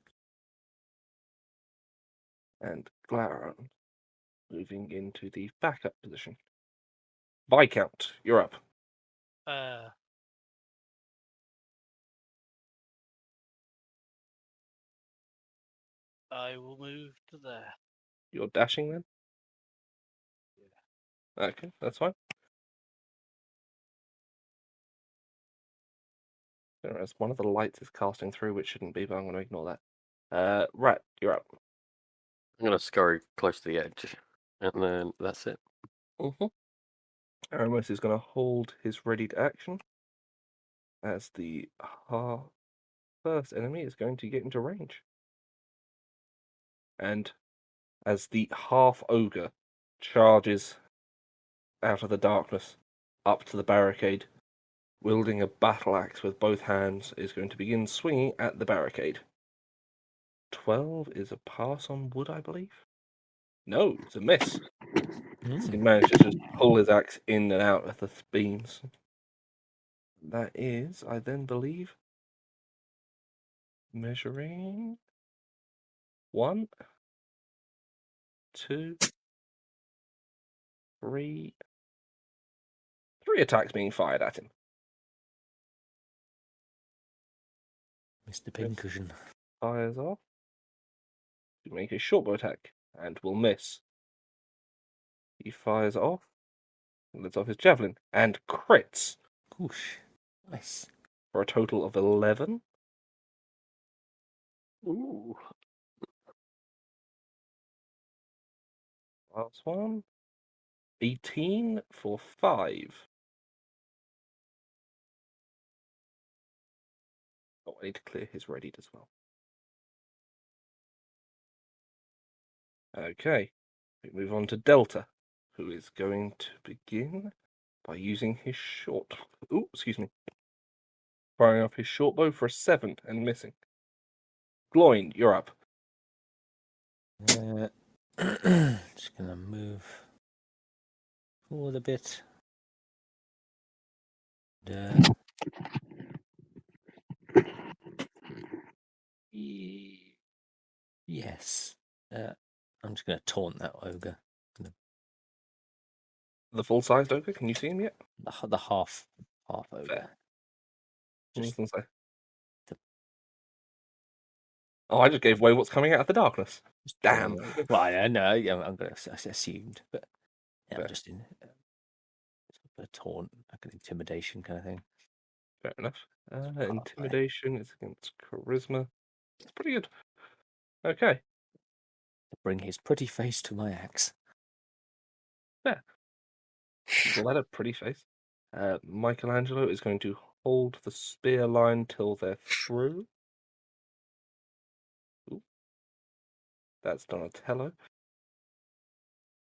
And Glaron moving into the backup position. Viscount, you're up. I will move to there. You're dashing then? Yeah. Okay, that's fine. Whereas one of the lights is casting through, which shouldn't be, but I'm going to ignore that. Rat, you're up. I'm going to scurry close to the edge, and then that's it. Mm-hmm. Aramis is going to hold his ready to action as the first enemy is going to get into range. And as the half ogre charges out of the darkness up to the barricade, wielding a battle axe with both hands, is going to begin swinging at the barricade. 12 is a pass on wood, I believe. No, it's a miss. So he managed to just pull his axe in and out of the beams. That is, I then believe, measuring 1, 2, 3. 3 attacks being fired at him. Mr. Pincushion. Fires off to make a shortbow attack and will miss. He fires off, lets off his javelin, and crits Whoosh. Nice. for a total of 11. Ooh. Last one. 18 for 5. Oh, I need to clear his readied as well. Okay, we move on to Delta, who is going to begin by using his short. Ooh, excuse me. Firing off his short bow for a 7 and missing. Gloin, you're up. Just gonna move forward a bit. Yes. I'm just gonna taunt that ogre. The full-sized ogre, can you see him yet? The half ogre. Fair. Just What was I gonna say? the- Oh, I just gave away what's coming out of the darkness. Damn. Well, I know. I'm gonna assumed, but yeah, I'm Fair. just in a taunt, like an intimidation kind of thing. Fair enough. part of it. Intimidation is against charisma. It's pretty good. Okay. To bring his pretty face to my axe. Call that a pretty face. Michelangelo is going to hold the spear line till they're through. Ooh. That's Donatello.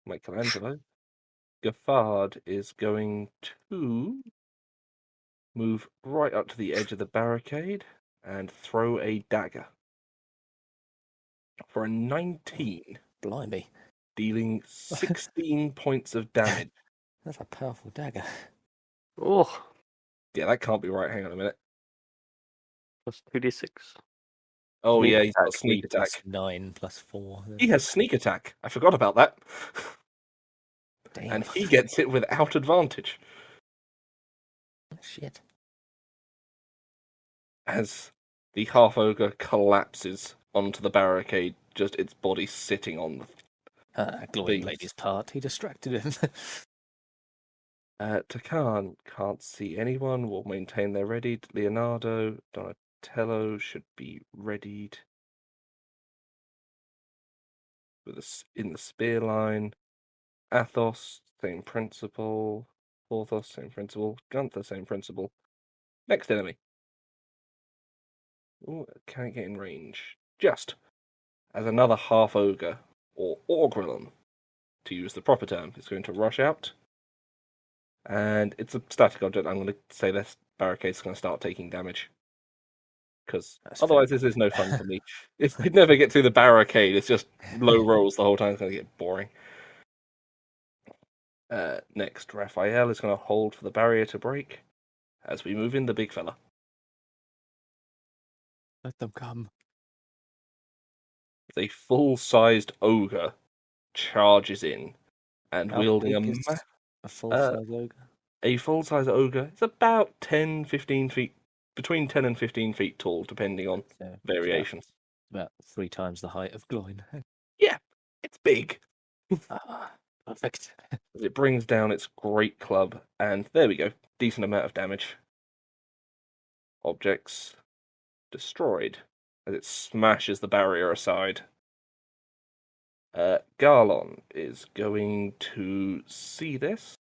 Michelangelo. Gaffard is going to move right up to the edge of the barricade and throw a dagger. For a 19, Blimey. dealing 16 points of damage. That's a powerful dagger. Oh, Yeah, that can't be right. Hang on a minute. plus 2d6. Oh, Sneak yeah, he's got attack. sneak attack. Plus 9 plus 4. He has sneak attack. I forgot about that. Damn. And he gets it without advantage. Shit. As the half ogre collapses onto the barricade, just its body sitting on the Glory Beans. played his part. He distracted him. Takan can't see anyone, will maintain their readied. Leonardo, Donatello should be readied in the spear line. Athos, same principle. Porthos, same principle. Gunther, same principle. Next enemy. Ooh, can it get in range? Just as another half ogre, or Orgrimmon, to use the proper term, is going to rush out. And it's a static object. I'm going to say this barricade's going to start taking damage. Because otherwise, this is no fun for me. If we never get through the barricade, it's just low rolls the whole time. It's going to get boring. Next, Raphael is going to hold for the barrier to break as we move in the big fella. Let them come. A full-sized ogre charges in and How wielding big is a full-size ogre? a full-size ogre is about 10, 15 feet, between 10 and 15 feet tall, depending on So, variations. about 3 times the height of Gloin. Yeah, it's big. Perfect. It brings down its great club, and there we go. Decent amount of damage. Objects destroyed as it smashes the barrier aside. Garlon is going to see this,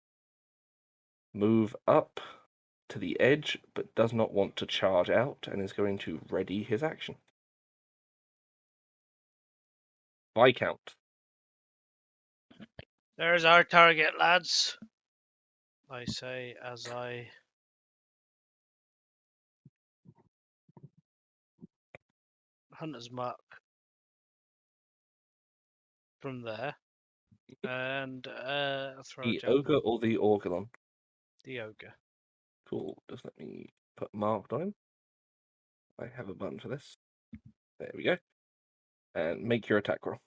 move up to the edge, but does not want to charge out, and is going to ready his action. Viscount. There's our target, lads. I say as I hunter's mark from there and throw a The javelin. ogre or the Orgulon? The ogre. Cool. Just let me put marked on him. I have a button for this. There we go. And make your attack roll.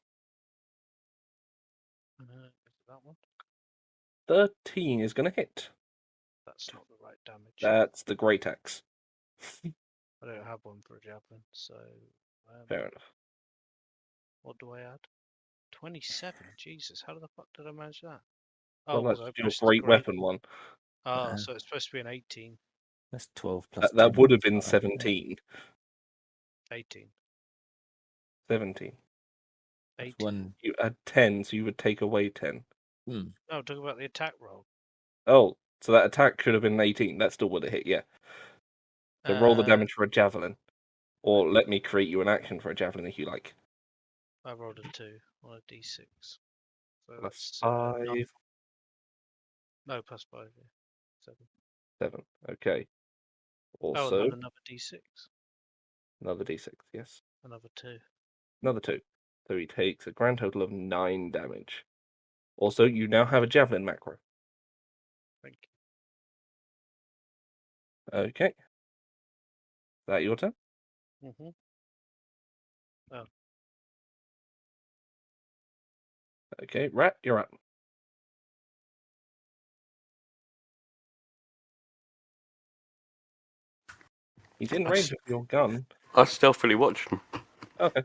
That one. 13 is going to hit. That's not the right damage. That's the great axe. I don't have one for a javelin, so Fair enough. what do I add? 27. Jesus, how the fuck did I manage that? Well, 'cause that's I your pressed the great weapon one. Oh, so it's supposed to be an 18. That's 12 plus. That 10 would have plus been 5. 17. 18. 17. That's 18. one. You add 10, so you would take away 10. Hmm. No, talk about the attack roll. Oh, so that attack should have been 18. That still would have hit, yeah. So roll the damage for a javelin. Or let me create you an action for a javelin if you like. I rolled a 2 on a d6. So Plus that's 5, no, plus 5. Yeah. 7. 7. Okay. Oh, Also, and then another d6. another d6, yes. Another 2. Another 2. So he takes a grand total of 9 damage. Also, you now have a javelin macro. Thank Okay. Is that your turn? you. Mm-hmm. Okay, Rat, you're up. He's in range of your gun. I stealthily watched him. Okay.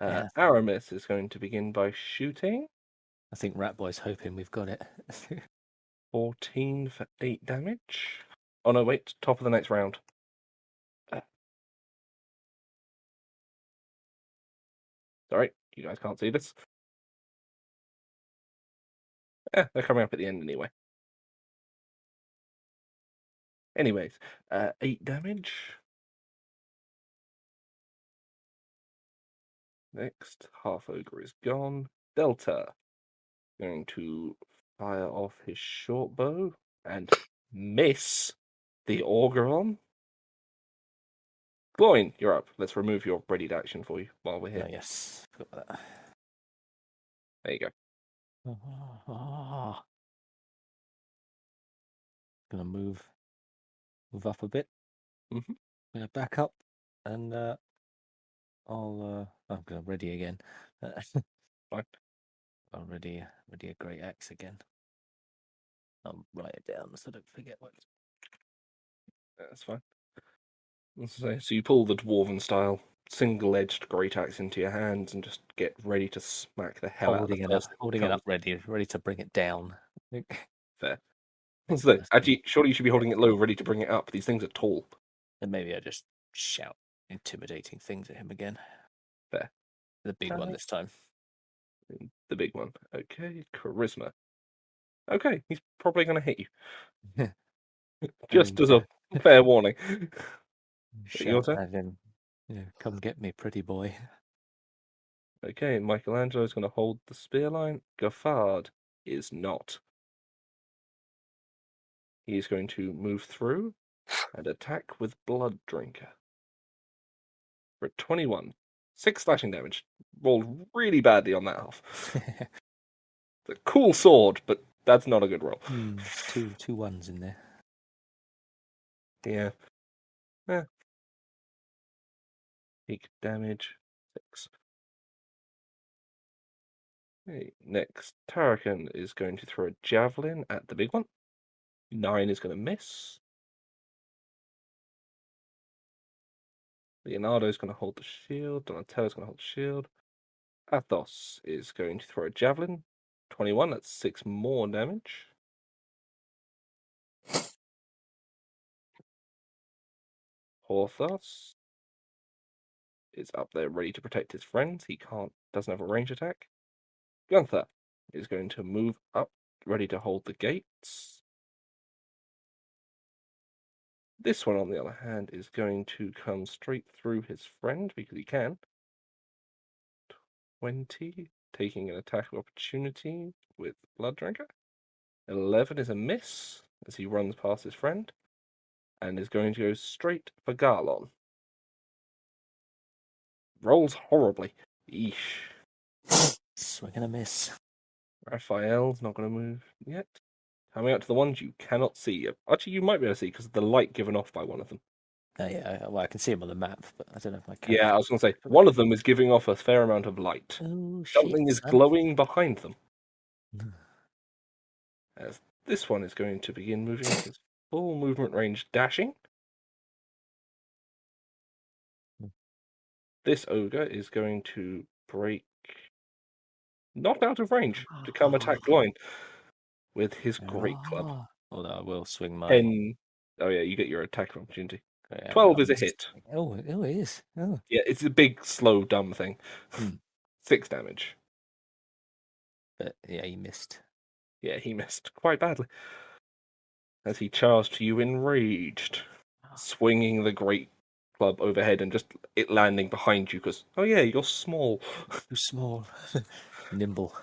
Yeah. Aramis is going to begin by shooting. I think Ratboy's hoping we've got it. 14 for 8 damage. Oh no, wait, top of the next round. Sorry, you guys can't see this. They're coming up at the end anyway. Anyways, 8 damage. Next, half ogre is gone. Delta going to fire off his short bow and miss the Orgulon. Gloin, you're up. Let's remove your readied action for you while we're here. Oh, yes. Forgot about that. There you go. Gonna move up a bit. Mhm. Gonna back up, and I'm gonna ready again. Fine. I'll ready a great axe again. I'll write it down so I don't forget what. That's fine. So you pull the dwarven style single-edged great axe into your hands and just get ready to smack the hell out of the first thing that Holding it comes. up, ready to bring it down. Fair. So, First actually, thing. surely you should be holding it low, ready to bring it up. These things are tall. And maybe I just shout intimidating things at him again. Fair. The big one this time. The big one. Okay, charisma. Okay, he's probably going to hit you. Just as a fair warning. Your Shout turn? at him. Come get me, pretty boy. Okay, Michelangelo is going to hold the spear line. Gaffard is not. He's going to move through and attack with Blood Drinker. For 21. 6 slashing damage. Rolled really badly on that half. It's a cool sword, but that's not a good roll. Two ones in there. Yeah. Peak damage. 6. Okay, next, Tarakan is going to throw a javelin at the big one. 9 is going to miss. Leonardo is going to hold the shield. Donatello is going to hold the shield. Athos is going to throw a javelin. 21, that's 6 more damage. Porthos is up there ready to protect his friends. He doesn't have a range attack. Gunther is going to move up, ready to hold the gates. This one, on the other hand, is going to come straight through his friend because he can. 20, taking an attack of opportunity with Blood Drinker. 11 is a miss as he runs past his friend, and is going to go straight for Garlon. Rolls horribly. Eesh. Swing and a miss. Raphael's not going to move yet. Coming out to the ones you cannot see. Actually, you might be able to see because of the light given off by one of them. Yeah, well, I can see him on the map, but I don't know if my Yeah, I character. was going to say, one of them is giving off a fair amount of light. Oh, Something shit, is son. glowing behind them. As this one is going to begin moving his full movement range, dashing. This ogre is going to break, not out of range, to come attack Gloin with his great club. Ah, although I will swing my. 10. Oh, yeah, you get your attack opportunity. Yeah, 12 I is a missed. hit. Oh, it is. Oh. Yeah, it's a big, slow, dumb thing. Hmm. 6 damage. But yeah, he missed. Yeah, he missed quite badly. As he charged to you enraged, swinging the great club overhead and just it landing behind you because, oh yeah, you're small. Too small. Nimble.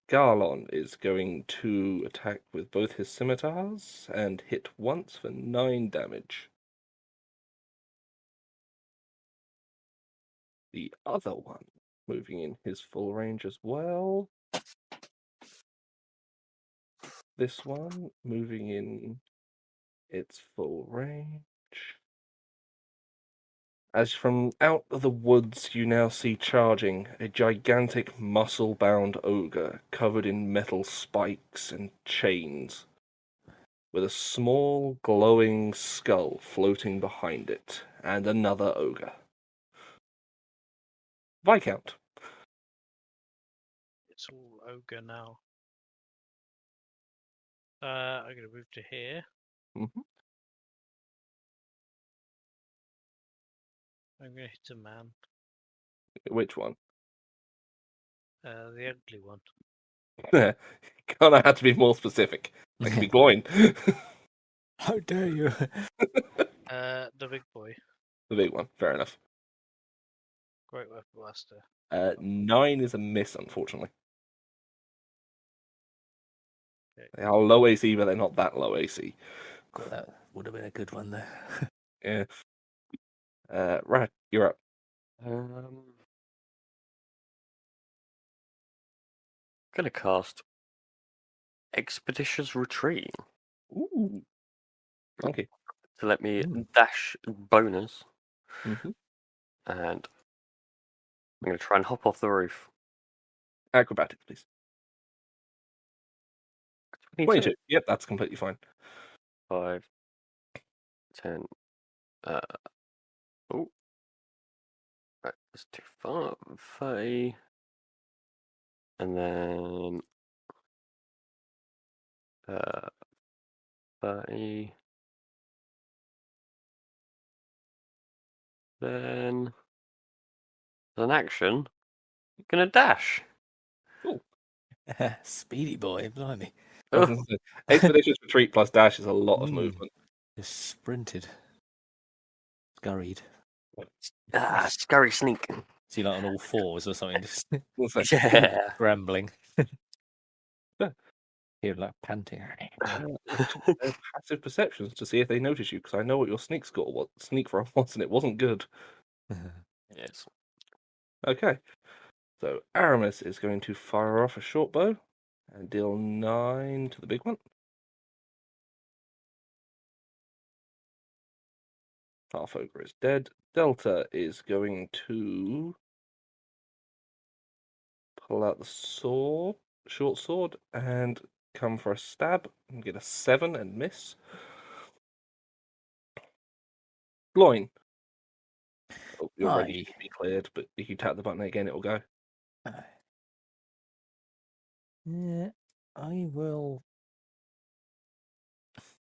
Garlon is going to attack with both his scimitars and hit once for 9 damage. The other one moving in his full range as well. This one moving in its full range. As from out of the woods you now see charging a gigantic muscle-bound ogre covered in metal spikes and chains, with a small glowing skull floating behind it, and another ogre. Viscount. It's all ogre now. I'm gonna move to here. Mhm. I'm gonna hit a man. Which one? The ugly one. Gonna have to be more specific. That could be Gloin. How dare you? The big boy. The big one. Fair enough. Great weapon blaster. 9 is a miss, unfortunately. Okay. They are low AC, but they're not that low AC. God, that would have been a good one there. Yeah. Right, you're up. Gonna cast Expeditious Retreat Ooh. Okay. to let me Mm. dash bonus, Mm-hmm. and I'm gonna try and hop off the roof. Acrobatics, please. 22. 22. Yep, that's completely fine. 5, 10. Oh, right, that's too far. 30, and then 30. Then, as an action, I'm gonna dash. Speedy boy, blimey. I was gonna say, Expeditious Retreat plus dash is a lot of Mm. movement. Just sprinted. Scurried. Scurry sneak. Is he like on all fours or something? Just We'll say, Yeah. scrambling. Yeah. Here, like panting. passive perceptions to see if they notice you, because I know what your sneak score was, sneak roll was, and it wasn't good. Yes. Okay. So Aramis is going to fire off a short bow and deal 9 to the big one. Half ogre is dead. Delta is going to pull out the sword, short sword, and come for a stab and get a 7 and miss. Gloin. Oh, you're ready to be cleared, but if you tap the button again, it'll go. Yeah, I will.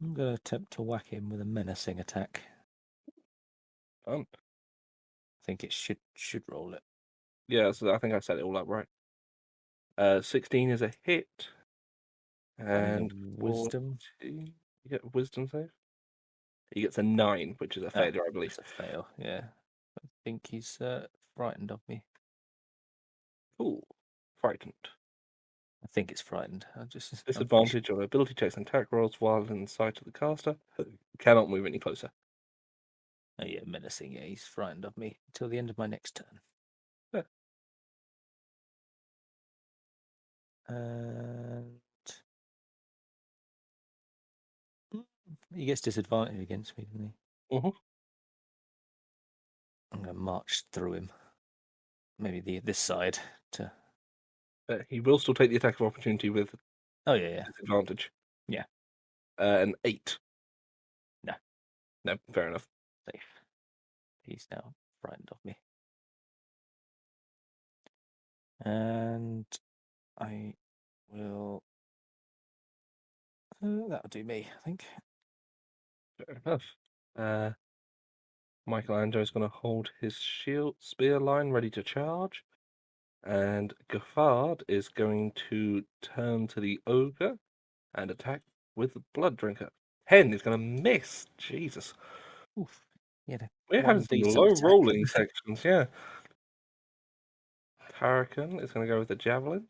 I'm going to attempt to whack him with a menacing attack. Fun. I think it should roll it. Yeah, so I think I set it all up right. 16 is a hit. I need a And wisdom. You get a wisdom save? He gets a 9, which is a Ah, failure, I believe. It's a fail. Yeah, I think he's frightened of me. Ooh, frightened. I think it's frightened. I'm pretty sure. Disadvantage on ability checks and attack rolls while in sight of the caster. Cannot move any closer. Oh yeah, menacing. Yeah, he's frightened of me until the end of my next turn. Yeah. And he gets disadvantage against me, doesn't he? Mhm. I'm going to march through him. Maybe this side to. He will still take the attack of opportunity with Oh yeah. disadvantage. Yeah. An 8. No. No, fair enough. Safe. He's now frightened of me. And I will. That'll do me, I think. Fair enough. Michelangelo's going to hold his spear line ready to charge. And Gaffard is going to turn to the ogre and attack with the Blood Drinker. 10 is going to miss. Jesus. Oof. He had a We're one having some decent low attack. rolling sections, yeah. Hurricane is going to go with the Javelin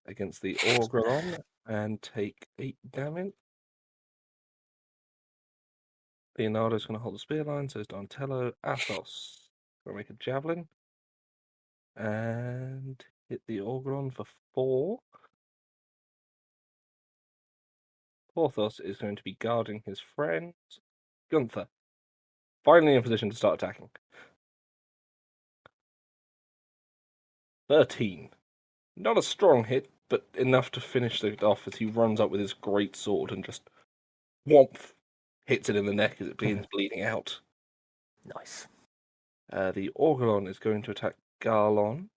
against the Orgulon and take 8 damage. Leonardo's going to hold the spear line, so is Donatello. Athos going to make a Javelin and hit the Orgulon for 4. Porthos is going to be guarding his friend. Gunther, finally in position to start attacking. 13. Not a strong hit, but enough to finish it off as he runs up with his great sword and just whomp hits it in the neck as it begins bleeding out. Nice. The Orgulon is going to attack Garlon.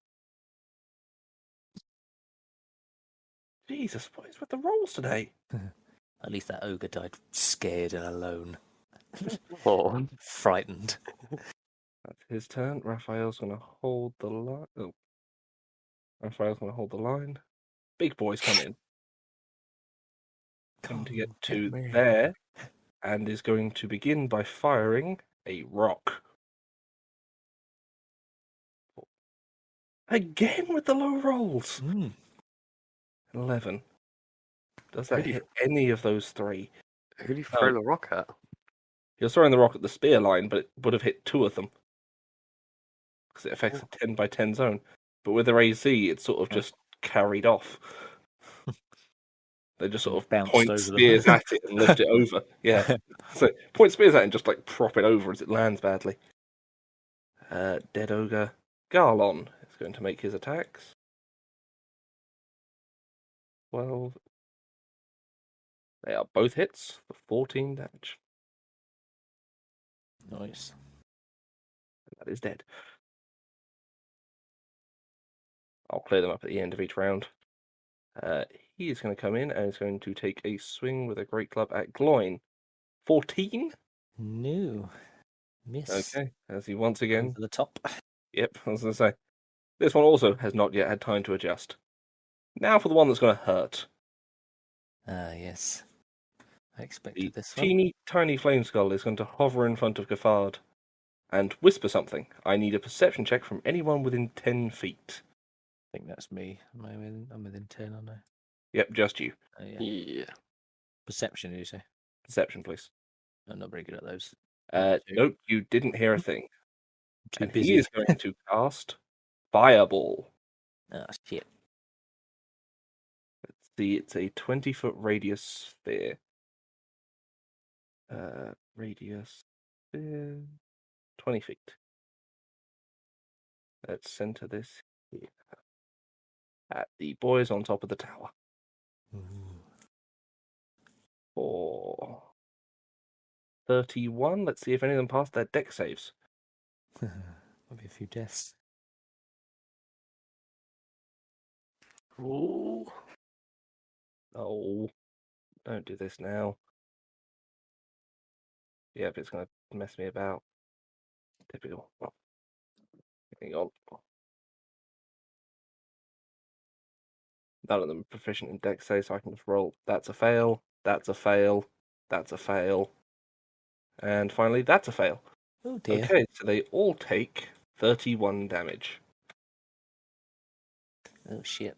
Jesus, what is with the rolls today? At least that ogre died scared and alone. Oh, Frightened. That's his turn. Raphael's going to hold the line. Oh. Raphael's going to hold the line. Big boys come in. Going to get to there and is going to begin by firing a rock. Again with the low rolls. 11. Does that Really? hit any of those 3? who do you throw the rock at? He was throwing the rock at the spear line, but it would have hit 2 of them. Because it affects a 10 by 10 zone. But with their AZ, it's sort of just carried off. They just sort of Bounced point over them. spears at it and lift it over. Yeah. So point spears at it and just like prop it over as it lands badly. Dead Ogre Garlon is going to make his attacks. 12. They are both hits for 14 damage. Nice. That is dead. I'll clear them up at the end of each round. He is going to come in and is going to take a swing with a great club at Gloin. 14? No. Miss. Okay, as he once again. Over the top. Yep, I was going to say. This one also has not yet had time to adjust. Now for the one that's going to hurt. Ah, yes. I The expected this one. teeny tiny flame skull is going to hover in front of Gaffard and whisper something. I need a perception check from anyone within 10 feet. I think that's me. I'm within 10, aren't I? Yep, just you. Oh, yeah. Yeah. Perception, did you say? Perception, please. I'm not very good at those. Nope, you didn't hear a thing. Too And busy. he is going to cast Fireball. Ah, shit. Let's see, it's a 20-foot radius sphere. Radius sphere, 20 feet. Let's center this here. At the boys on top of the tower. For 31. Let's see if any of them pass their deck saves. Maybe a few deaths. Ooh. Oh, don't do this now. Yep, it's going to mess me about. Typical. Hang on. None of them are proficient in deck saves, so I can just roll. That's a fail. That's a fail. That's a fail. And finally, that's a fail. Oh dear. Okay, so they all take 31 damage. Oh shit.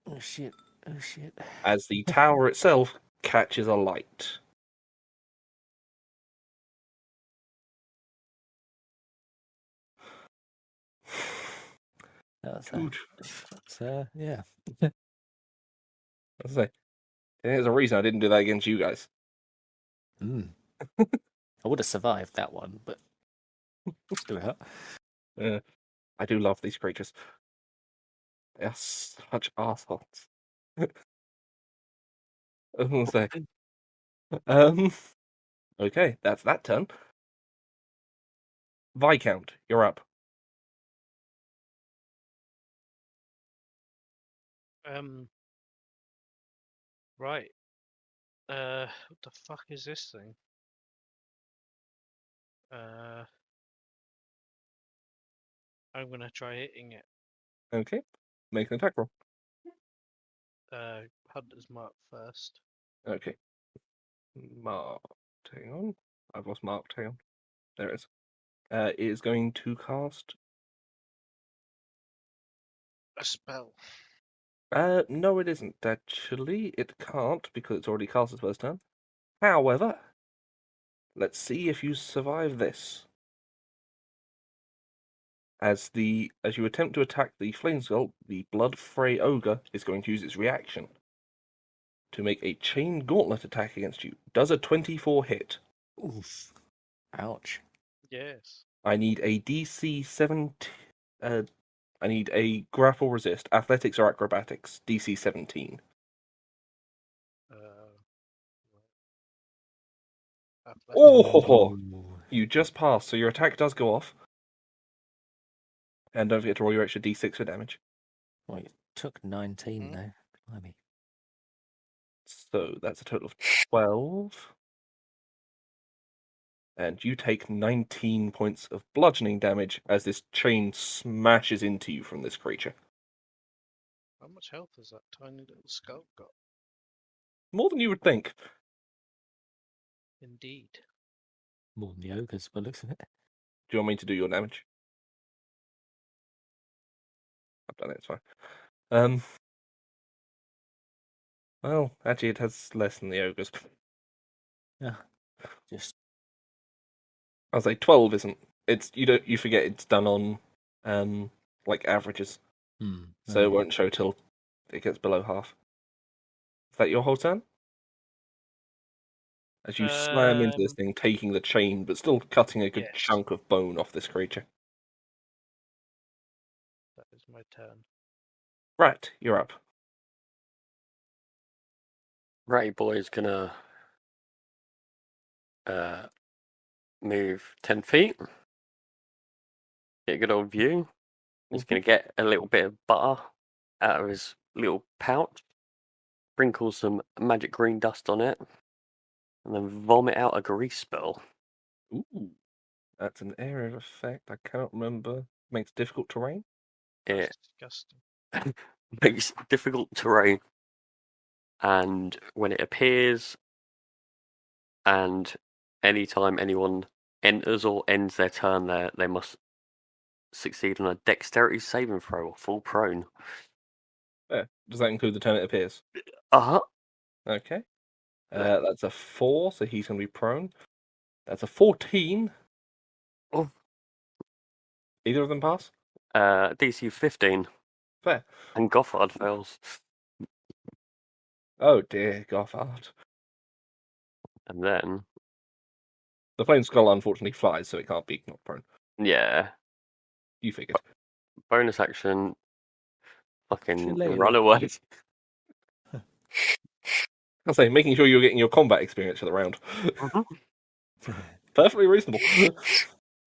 Oh shit. Oh shit. As the tower itself catches a light. That's Dude, yeah. as I say, there's a reason I didn't do that against you guys. Mm. I would have survived that one, but still hurt. I do love these creatures. They are such assholes. I was gonna say. Um. Okay, that's that turn. Viscount, you're up. Right. What the fuck is this thing? I'm gonna try hitting it. Okay, make an attack roll. Hunter's mark first. Okay. Marked. Hang on. I've lost marked. Hang on. There it is. It is going to cast. A spell. No, it isn't. Actually, it can't because it's already cast its first turn. However, let's see if you survive this. As you attempt to attack the Flame Skull, the Blood Fray Ogre is going to use its reaction to make a Chain Gauntlet attack against you. Does a 24 hit? Oof. Ouch. Yes. I need a DC 17. I need a grapple resist, athletics or acrobatics, DC 17. Oh, you just passed, so your attack does go off. And don't forget to roll your extra D6 for damage. Well, you took 19 now. Blimey. So that's a total of 12. And you take 19 points of bludgeoning damage as this chain smashes into you from this creature. How much health has that tiny little skull got? More than you would think. Indeed. More than the ogres, by the looks of it. Do you want me to do your damage? I've done it, it's fine. Well, actually, it has less than the ogres. Yeah. Just I'll say 12 isn't. It's you forget it's done on like averages, so it won't show till it gets below half. Is that your whole turn? As you slam into this thing, taking the chain, but still cutting a good Yes. chunk of bone off this creature. That is my turn. Right, you're up. Ratty Boy's gonna move 10 feet. Get a good old view. He's gonna get a little bit of butter out of his little pouch, sprinkle some magic green dust on it, and then vomit out a grease spell. Ooh, that's an area of effect. I cannot remember. Makes difficult terrain. It That's disgusting. makes difficult terrain, and when it appears, and anytime anyone enters or ends their turn there, they must succeed on a dexterity saving throw or fall prone. Yeah. Does that include the turn it appears? Uh-huh. Okay. That's a 4, so he's going to be prone. That's a 14. Oh. Either of them pass? DC 15. Fair. And Gothard fails. Oh dear, Gothard. And then, The Flame Skull unfortunately flies, so it can't be not prone. yeah, You figured. bonus action, fucking Shillelagh. run away. I'll say, making sure you're getting your combat experience for the round. Perfectly reasonable.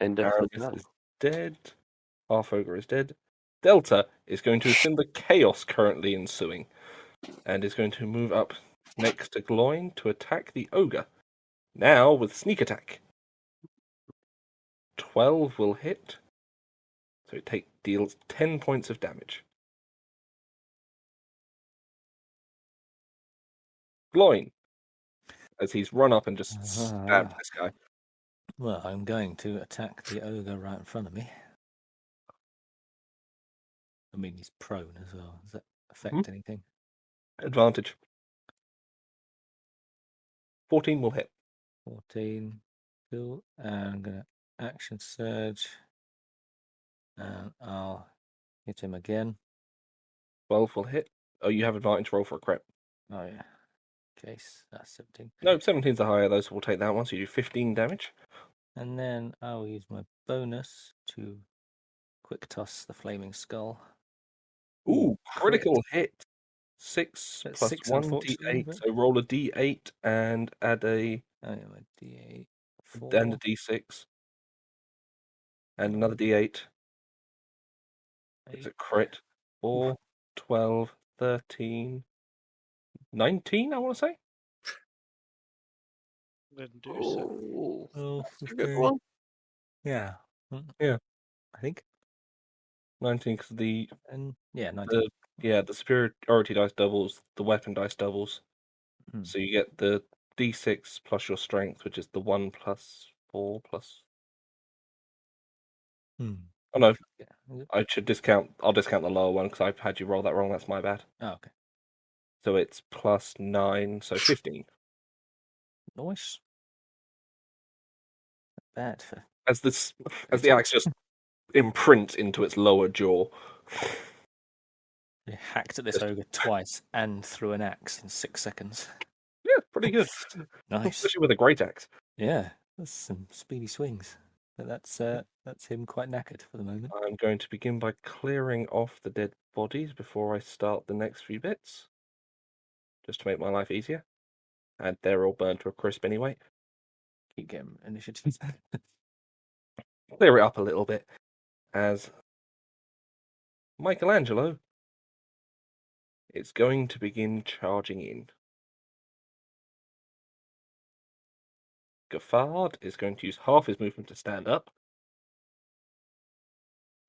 End of the Aramis turn. is dead. Half Ogre is dead. Delta is going to assume the chaos currently ensuing, and is going to move up next to Gloin to attack the Ogre. Now with sneak attack. 12 will hit, so it deals 10 points of damage. Gloin. as he's run up and just stabbed this guy. Well, I'm going to attack the ogre right in front of me. I mean, he's prone as well. Does that affect anything? Advantage. 14 will hit. 14. Cool. And I'm going to action surge. And I'll hit him again. 12 will hit. Oh, you have advantage roll for a crit. Oh, yeah. Case. That's 17. No, 17's the higher, though, so we'll take that one. So you do 15 damage. And then I'll use my bonus to quick toss the flaming skull. Ooh, crit. critical hit. 6 That's plus 6, 1 unfortunately, d8. but- So roll a d8 and add a Oh, yeah, my D8. 4. and a d6. And another d8. It's a 8. crit. 4, 12, 13, 19, I want to say. Didn't do so. Oh, Oh, that's a good 15. one. Yeah. Yeah. I think. 19 because And yeah, 19. the superiority dice doubles, the weapon dice doubles. Hmm. So you get the d6 plus your strength, which is the 1 plus 4 plus. Hmm. Oh no, Yeah. Is it? I should discount. I'll discount the lower one because I've had you roll that wrong. That's my bad. Oh, okay. So it's plus 9, so 15. Nice. Not bad for. As the axe just imprints into its lower jaw. You hacked at this Just- ogre twice and threw an axe in 6 seconds. Yeah, pretty good. Nice. Especially with a great axe. Yeah, that's some speedy swings. But that's him quite knackered for the moment. I'm going to begin by clearing off the dead bodies before I start the next few bits. Just to make my life easier. And they're all burned to a crisp anyway. Keep getting initiative. Clear it up a little bit. As Michelangelo is going to begin charging in. Gaffard is going to use half his movement to stand up.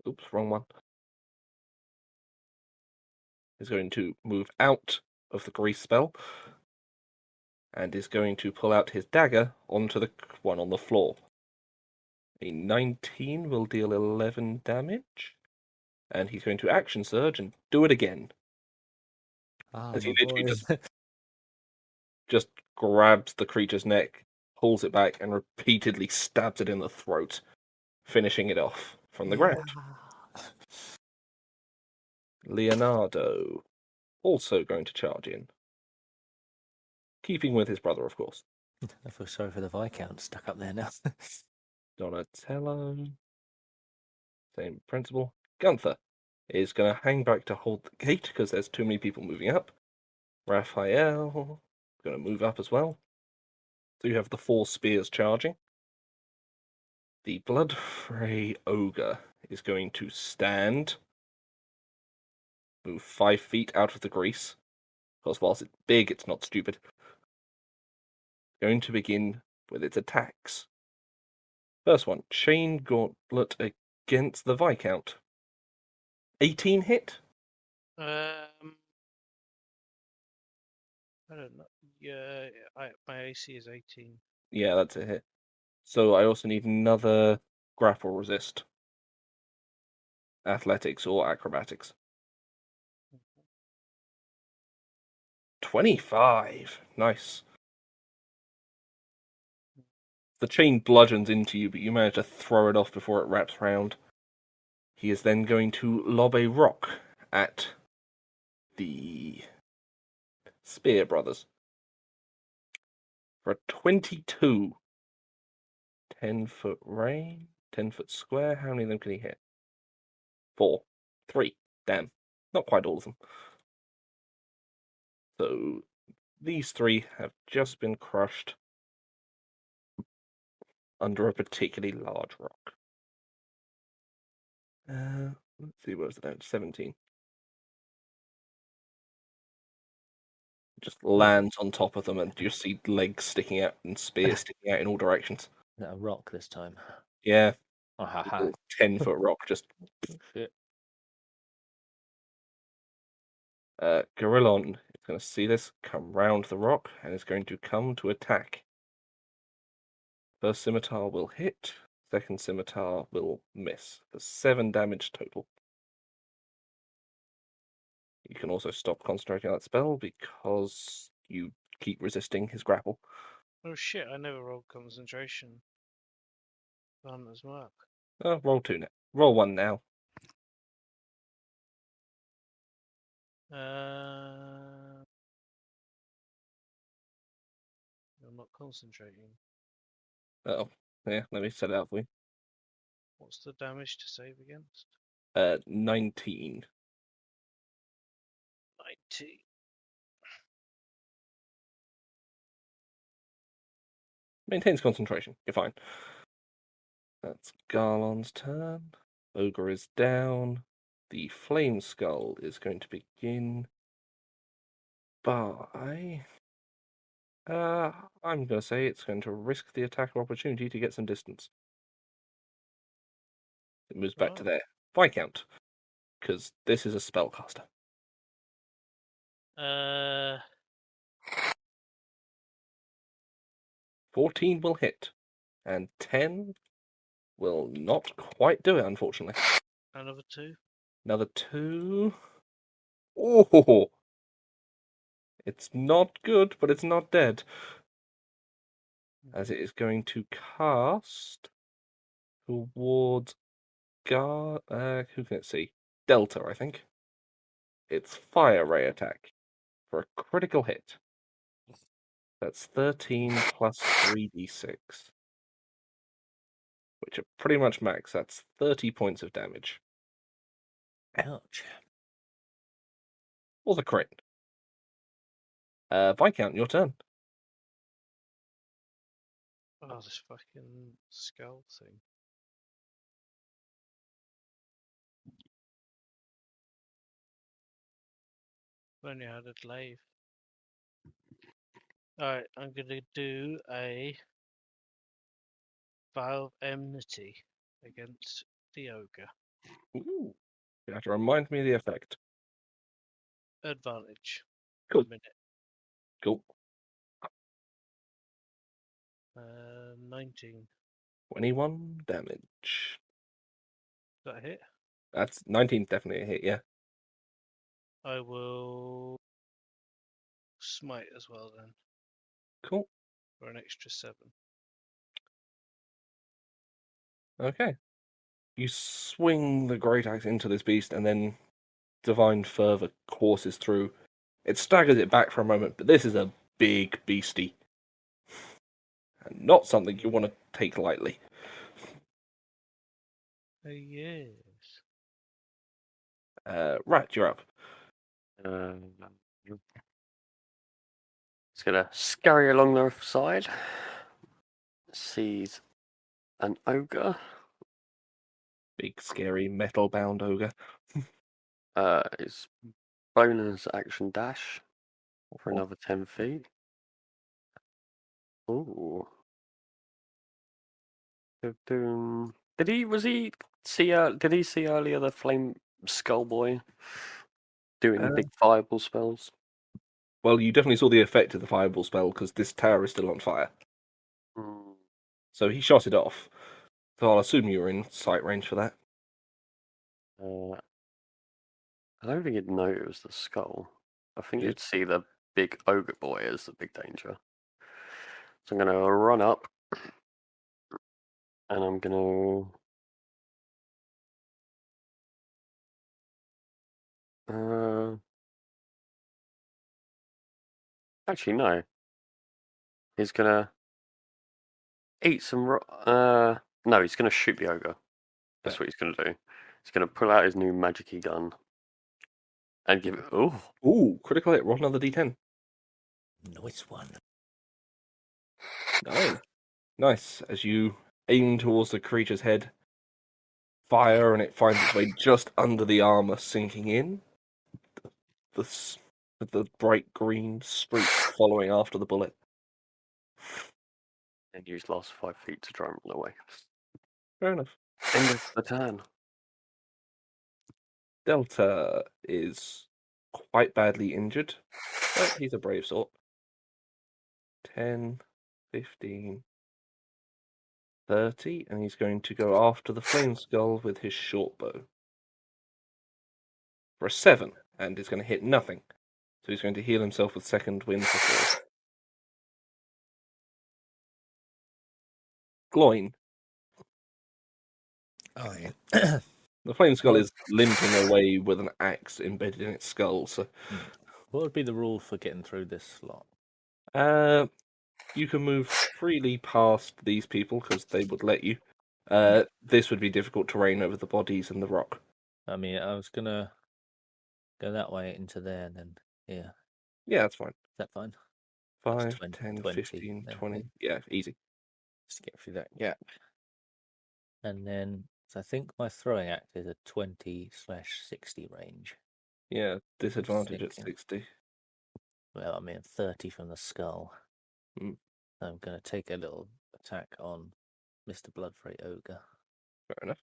Oops, wrong one. Is going to move out of the grease spell. And is going to pull out his dagger onto the one on the floor. A 19 will deal 11 damage. And he's going to action surge and do it again. As he my literally boy. just grabs the creature's neck, pulls it back, and repeatedly stabs it in the throat, finishing it off from the ground. Leonardo, also going to charge in. Keeping with his brother, of course. I feel sorry for the Viscount stuck up there now. Donatello, same principle. Gunther is going to hang back to hold the gate because there's too many people moving up. Raphael going to move up as well. So you have the 4 spears charging. The Bloodfray Ogre is going to stand, move 5 feet out of the grease. Because whilst it's big, it's not stupid. Going to begin with its attacks. First one, Chain Gauntlet against the Viscount. 18 hit? I don't know. Yeah, my AC is 18. Yeah, that's a hit. So I also need another grapple resist. Athletics or acrobatics. 25. Nice. The chain bludgeons into you, but you manage to throw it off before it wraps round. He is then going to lob a rock at the Spear Brothers. For a 22. 10-foot range, 10-foot square. How many of them can he hit? 4. 3. Damn. Not quite all of them. So these 3 have just been crushed under a particularly large rock. Let's see, what was it down? 17. Just lands on top of them, and you see legs sticking out and spears sticking out in all directions. Is that a rock this time? Yeah, Oh, ha, a ha. little 10-foot rock. Just Shit. Gorillon is going to see this come round the rock and is going to come to attack. First scimitar will hit. Second scimitar will miss. There's 7 damage total. You can also stop concentrating on that spell because you keep resisting his grapple. Oh shit! I never rolled concentration. As well. Roll 2 now. Roll 1 now. I'm not concentrating. Oh, yeah. Let me set it out for you. What's the damage to save against? 19. 90. Maintains concentration. You're fine. That's Garlon's turn. Ogre is down. The Flame Skull is going to begin by... I'm going to say it's going to risk the attack of opportunity to get some distance. It moves back to there. Viscount. Because this is a spellcaster. 14 will hit. And 10 will not quite do it, unfortunately. Another 2. Another 2. Oh! It's not good, but it's not dead. As it is going to cast towards who can it see? Delta, I think. It's Fire Ray attack for a critical hit. That's 13 plus 3d6. Which are pretty much max. That's 30 points of damage. Ouch. Or the crit. Viscount, your turn. Oh, this fucking skull thing. If only I had a glaive. Alright, I'm gonna do a Vow of Enmity against the ogre. Ooh. You have to remind me of the effect. Advantage. Cool. 1 minute. Cool. 19. 21 damage. Is that a hit? That's 19, definitely a hit, yeah. I will smite as well then Cool. for an extra 7. Okay. You swing the great axe into this beast, and then Divine Fervor courses through. It staggers it back for a moment, but this is a big beastie. And not something you want to take lightly. Yes. Rat, you're up. It's gonna scurry along the side. Sees an ogre. Big, scary, metal-bound ogre. His bonus action dash for another 10 feet. Ooh. Did he see earlier the flame skull boy doing big fireball spells? Well, you definitely saw the effect of the fireball spell because this tower is still on fire. Mm. So he shot it off. So I'll assume you were in sight range for that. I don't think it'd know it was the skull. I think Yeah. it'd see the big ogre boy as the big danger. So I'm gonna run up and I'm gonna actually no. He's gonna eat some no, he's gonna shoot the ogre. That's what he's gonna do. He's gonna pull out his new magic-y gun and give it Ooh, critical hit. Roll another d10. Nice one. 9. Nice. As you aim towards the creature's head, fire, and it finds its way just under the armor, sinking in. The bright green streak following after the bullet. and use last 5 feet to try and run away. Fair enough. End of the turn. Delta is quite badly injured, but he's a brave sort. 10, 15, 30, and he's going to go after the flame skull with his short bow. For a 7, and is going to hit nothing. So he's going to heal himself with second wind for 4. Gloin. Oh yeah. The flame skull is limping away with an axe embedded in its skull, so What would be the rule for getting through this slot? you can move freely past these people because they would let you. This would be difficult terrain over the bodies and the rock. I mean, I was gonna go that way into there, and then here. Yeah, that's fine. Is that fine? 5, 20, 10, 20, 15, then, 20. yeah. Yeah, easy. Just to get through that gap. And then, so I think my throwing axe is a 20/60 range. Yeah, disadvantage at thinking. 60. Well, I mean 30 from the skull. Mm. So I'm going to take a little attack on Mr. Bloodfray Ogre. Fair enough.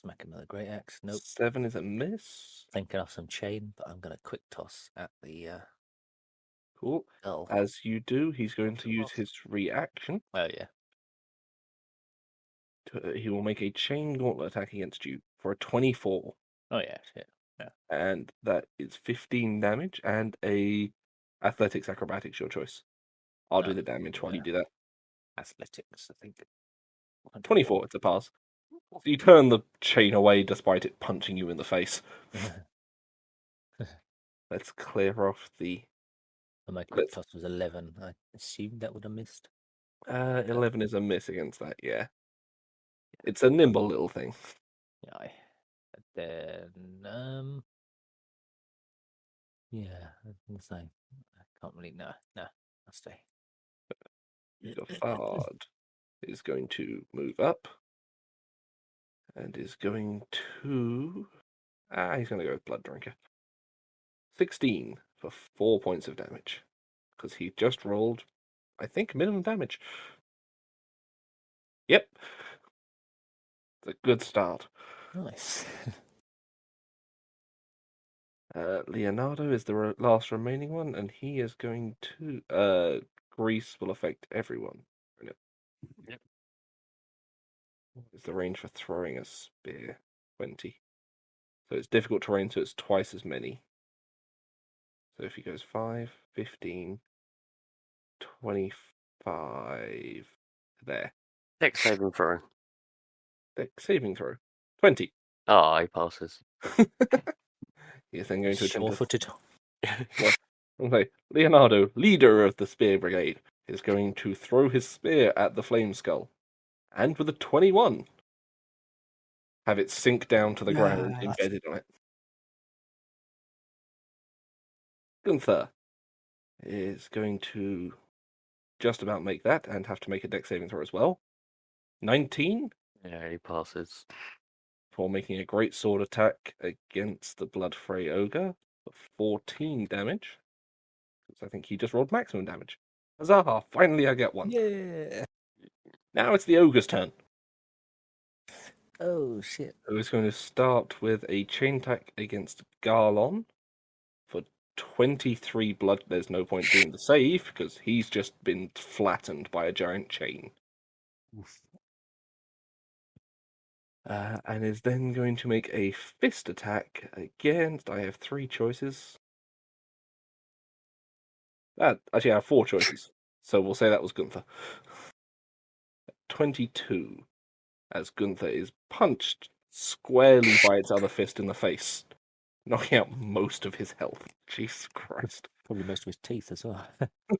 Smack him with a great axe. Nope. 7 is a miss. Thinking of some chain, but I'm going to quick toss at the Cool. skull. As you do, he's going to use his reaction. Oh, yeah. He will make a chain gauntlet attack against you for a 24. Oh, yeah, shit. And that is 15 damage and a athletics acrobatics, your choice. I'll do No, the damage while you yeah. do that. Athletics, I think. 24, it's a pass. So you turn the chain away despite it punching you in the face. Let's clear off the... And my quick toss was 11. I assumed that would have missed. 11 is a miss against that, yeah. It's a nimble little thing. Yeah. Then, yeah, I was gonna say, I can't really. No, I'll stay. Goffard is going to move up and is going to... he's going to go with Blood Drinker. 16 for 4 points of damage. Because he just rolled, I think, minimum damage. Yep. It's a good start. Nice. Leonardo is the last remaining one, and he is going to... Grease will affect everyone. Yep. What is the range for throwing a spear? 20. So it's difficult terrain, so it's twice as many. So if he goes 5, 15, 25, there. Dex saving throw. Dex saving throw. 20. Ah, he passes. He is then going to attempt Sure-footed. Okay. Leonardo, leader of the spear brigade, is going to throw his spear at the flame skull. And with a 21, have it sink down to the ground, Yes. embedded on it. Gunther is going to just about make that and have to make a dex saving throw as well. 19 Yeah, he passes. for making a great sword attack against the Bloodfray Ogre for 14 damage. Because I think he just rolled maximum damage. Huzzah! Finally I get one. Yeah. Now it's the Ogre's turn. Oh, shit. Who is going to start with a chain attack against Garlon for 23 blood. There's no point doing the save because he's just been flattened by a giant chain. And is then going to make a fist attack against... I have 3 choices. Actually, I have 4 choices. So we'll say that was Gunther. 22, as Gunther is punched squarely by its other fist in the face, knocking out most of his health. Jesus Christ. Probably most of his teeth as well.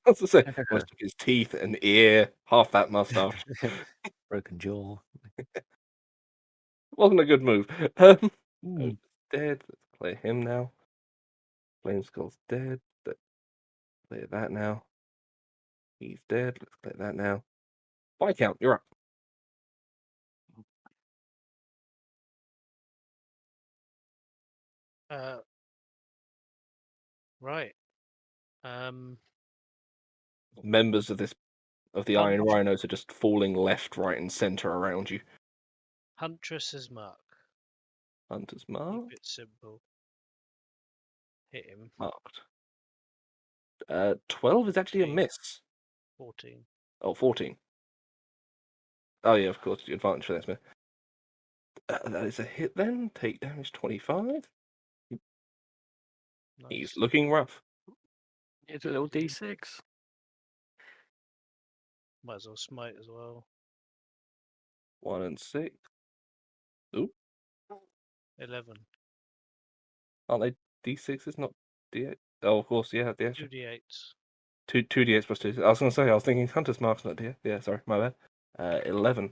That's to say, most of his teeth and ear, half that mustache. Broken jaw. Wasn't a good move. Ogre's dead. Let's clear him now. Flame Skull's dead. Let's clear that now. He's dead. Let's clear that now. Viscount, you're up. Right. Members of the Iron Rhinos are just falling left, right, and center around you. Huntress's mark. Hunter's Mark. Keep it simple. hit him. marked. 12 is actually a 14. miss. 14. Oh, 14. Oh, yeah, of course, the advantage for that, Smith. That is a hit then. Take damage 25. He's Nice. looking rough. It's a little D6. Might as well smite as well. 1 and 6. 11. Aren't they D6s, not D8? Oh, of course, yeah, the extra. 2d8s. 2d8s plus 2. I was going to say, I was thinking Hunter's Mark's not D8. Yeah, sorry, my bad. 11.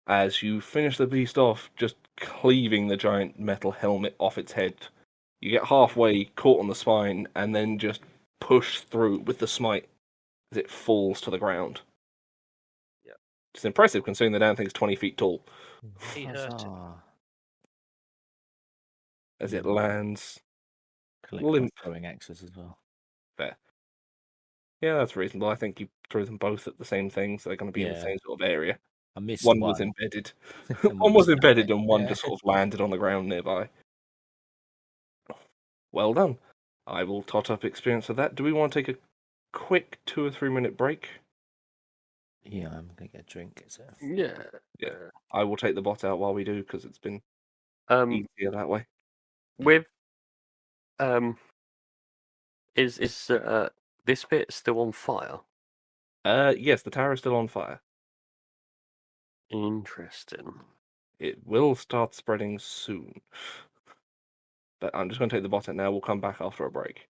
As you finish the beast off, just cleaving the giant metal helmet off its head. You get halfway, caught on the spine, and then just push through with the smite as it falls to the ground. Yeah. It's impressive considering the damn thing's 20 feet tall. He hurt him. Huzzah. As it Yeah. lands. Collect my Limp. throwing axes as well. Fair. Yeah, that's reasonable. I think you threw them both at the same thing, so they're going to be in the Yeah. same sort of area. I missed One was embedded. and One was missed embedded nothing. and one Yeah. just sort of landed on the ground nearby. Well done. I will tot up experience for that. Do we want to take a quick 2 or 3 minute break? Yeah, I'm gonna get a drink. So. Yeah. Yeah. I will take the bot out while we do because it's been easier that way. With is this bit still on fire? Yes, the tower is still on fire. Interesting. It will start spreading soon. But I'm just going to take the bot out now. We'll come back after a break.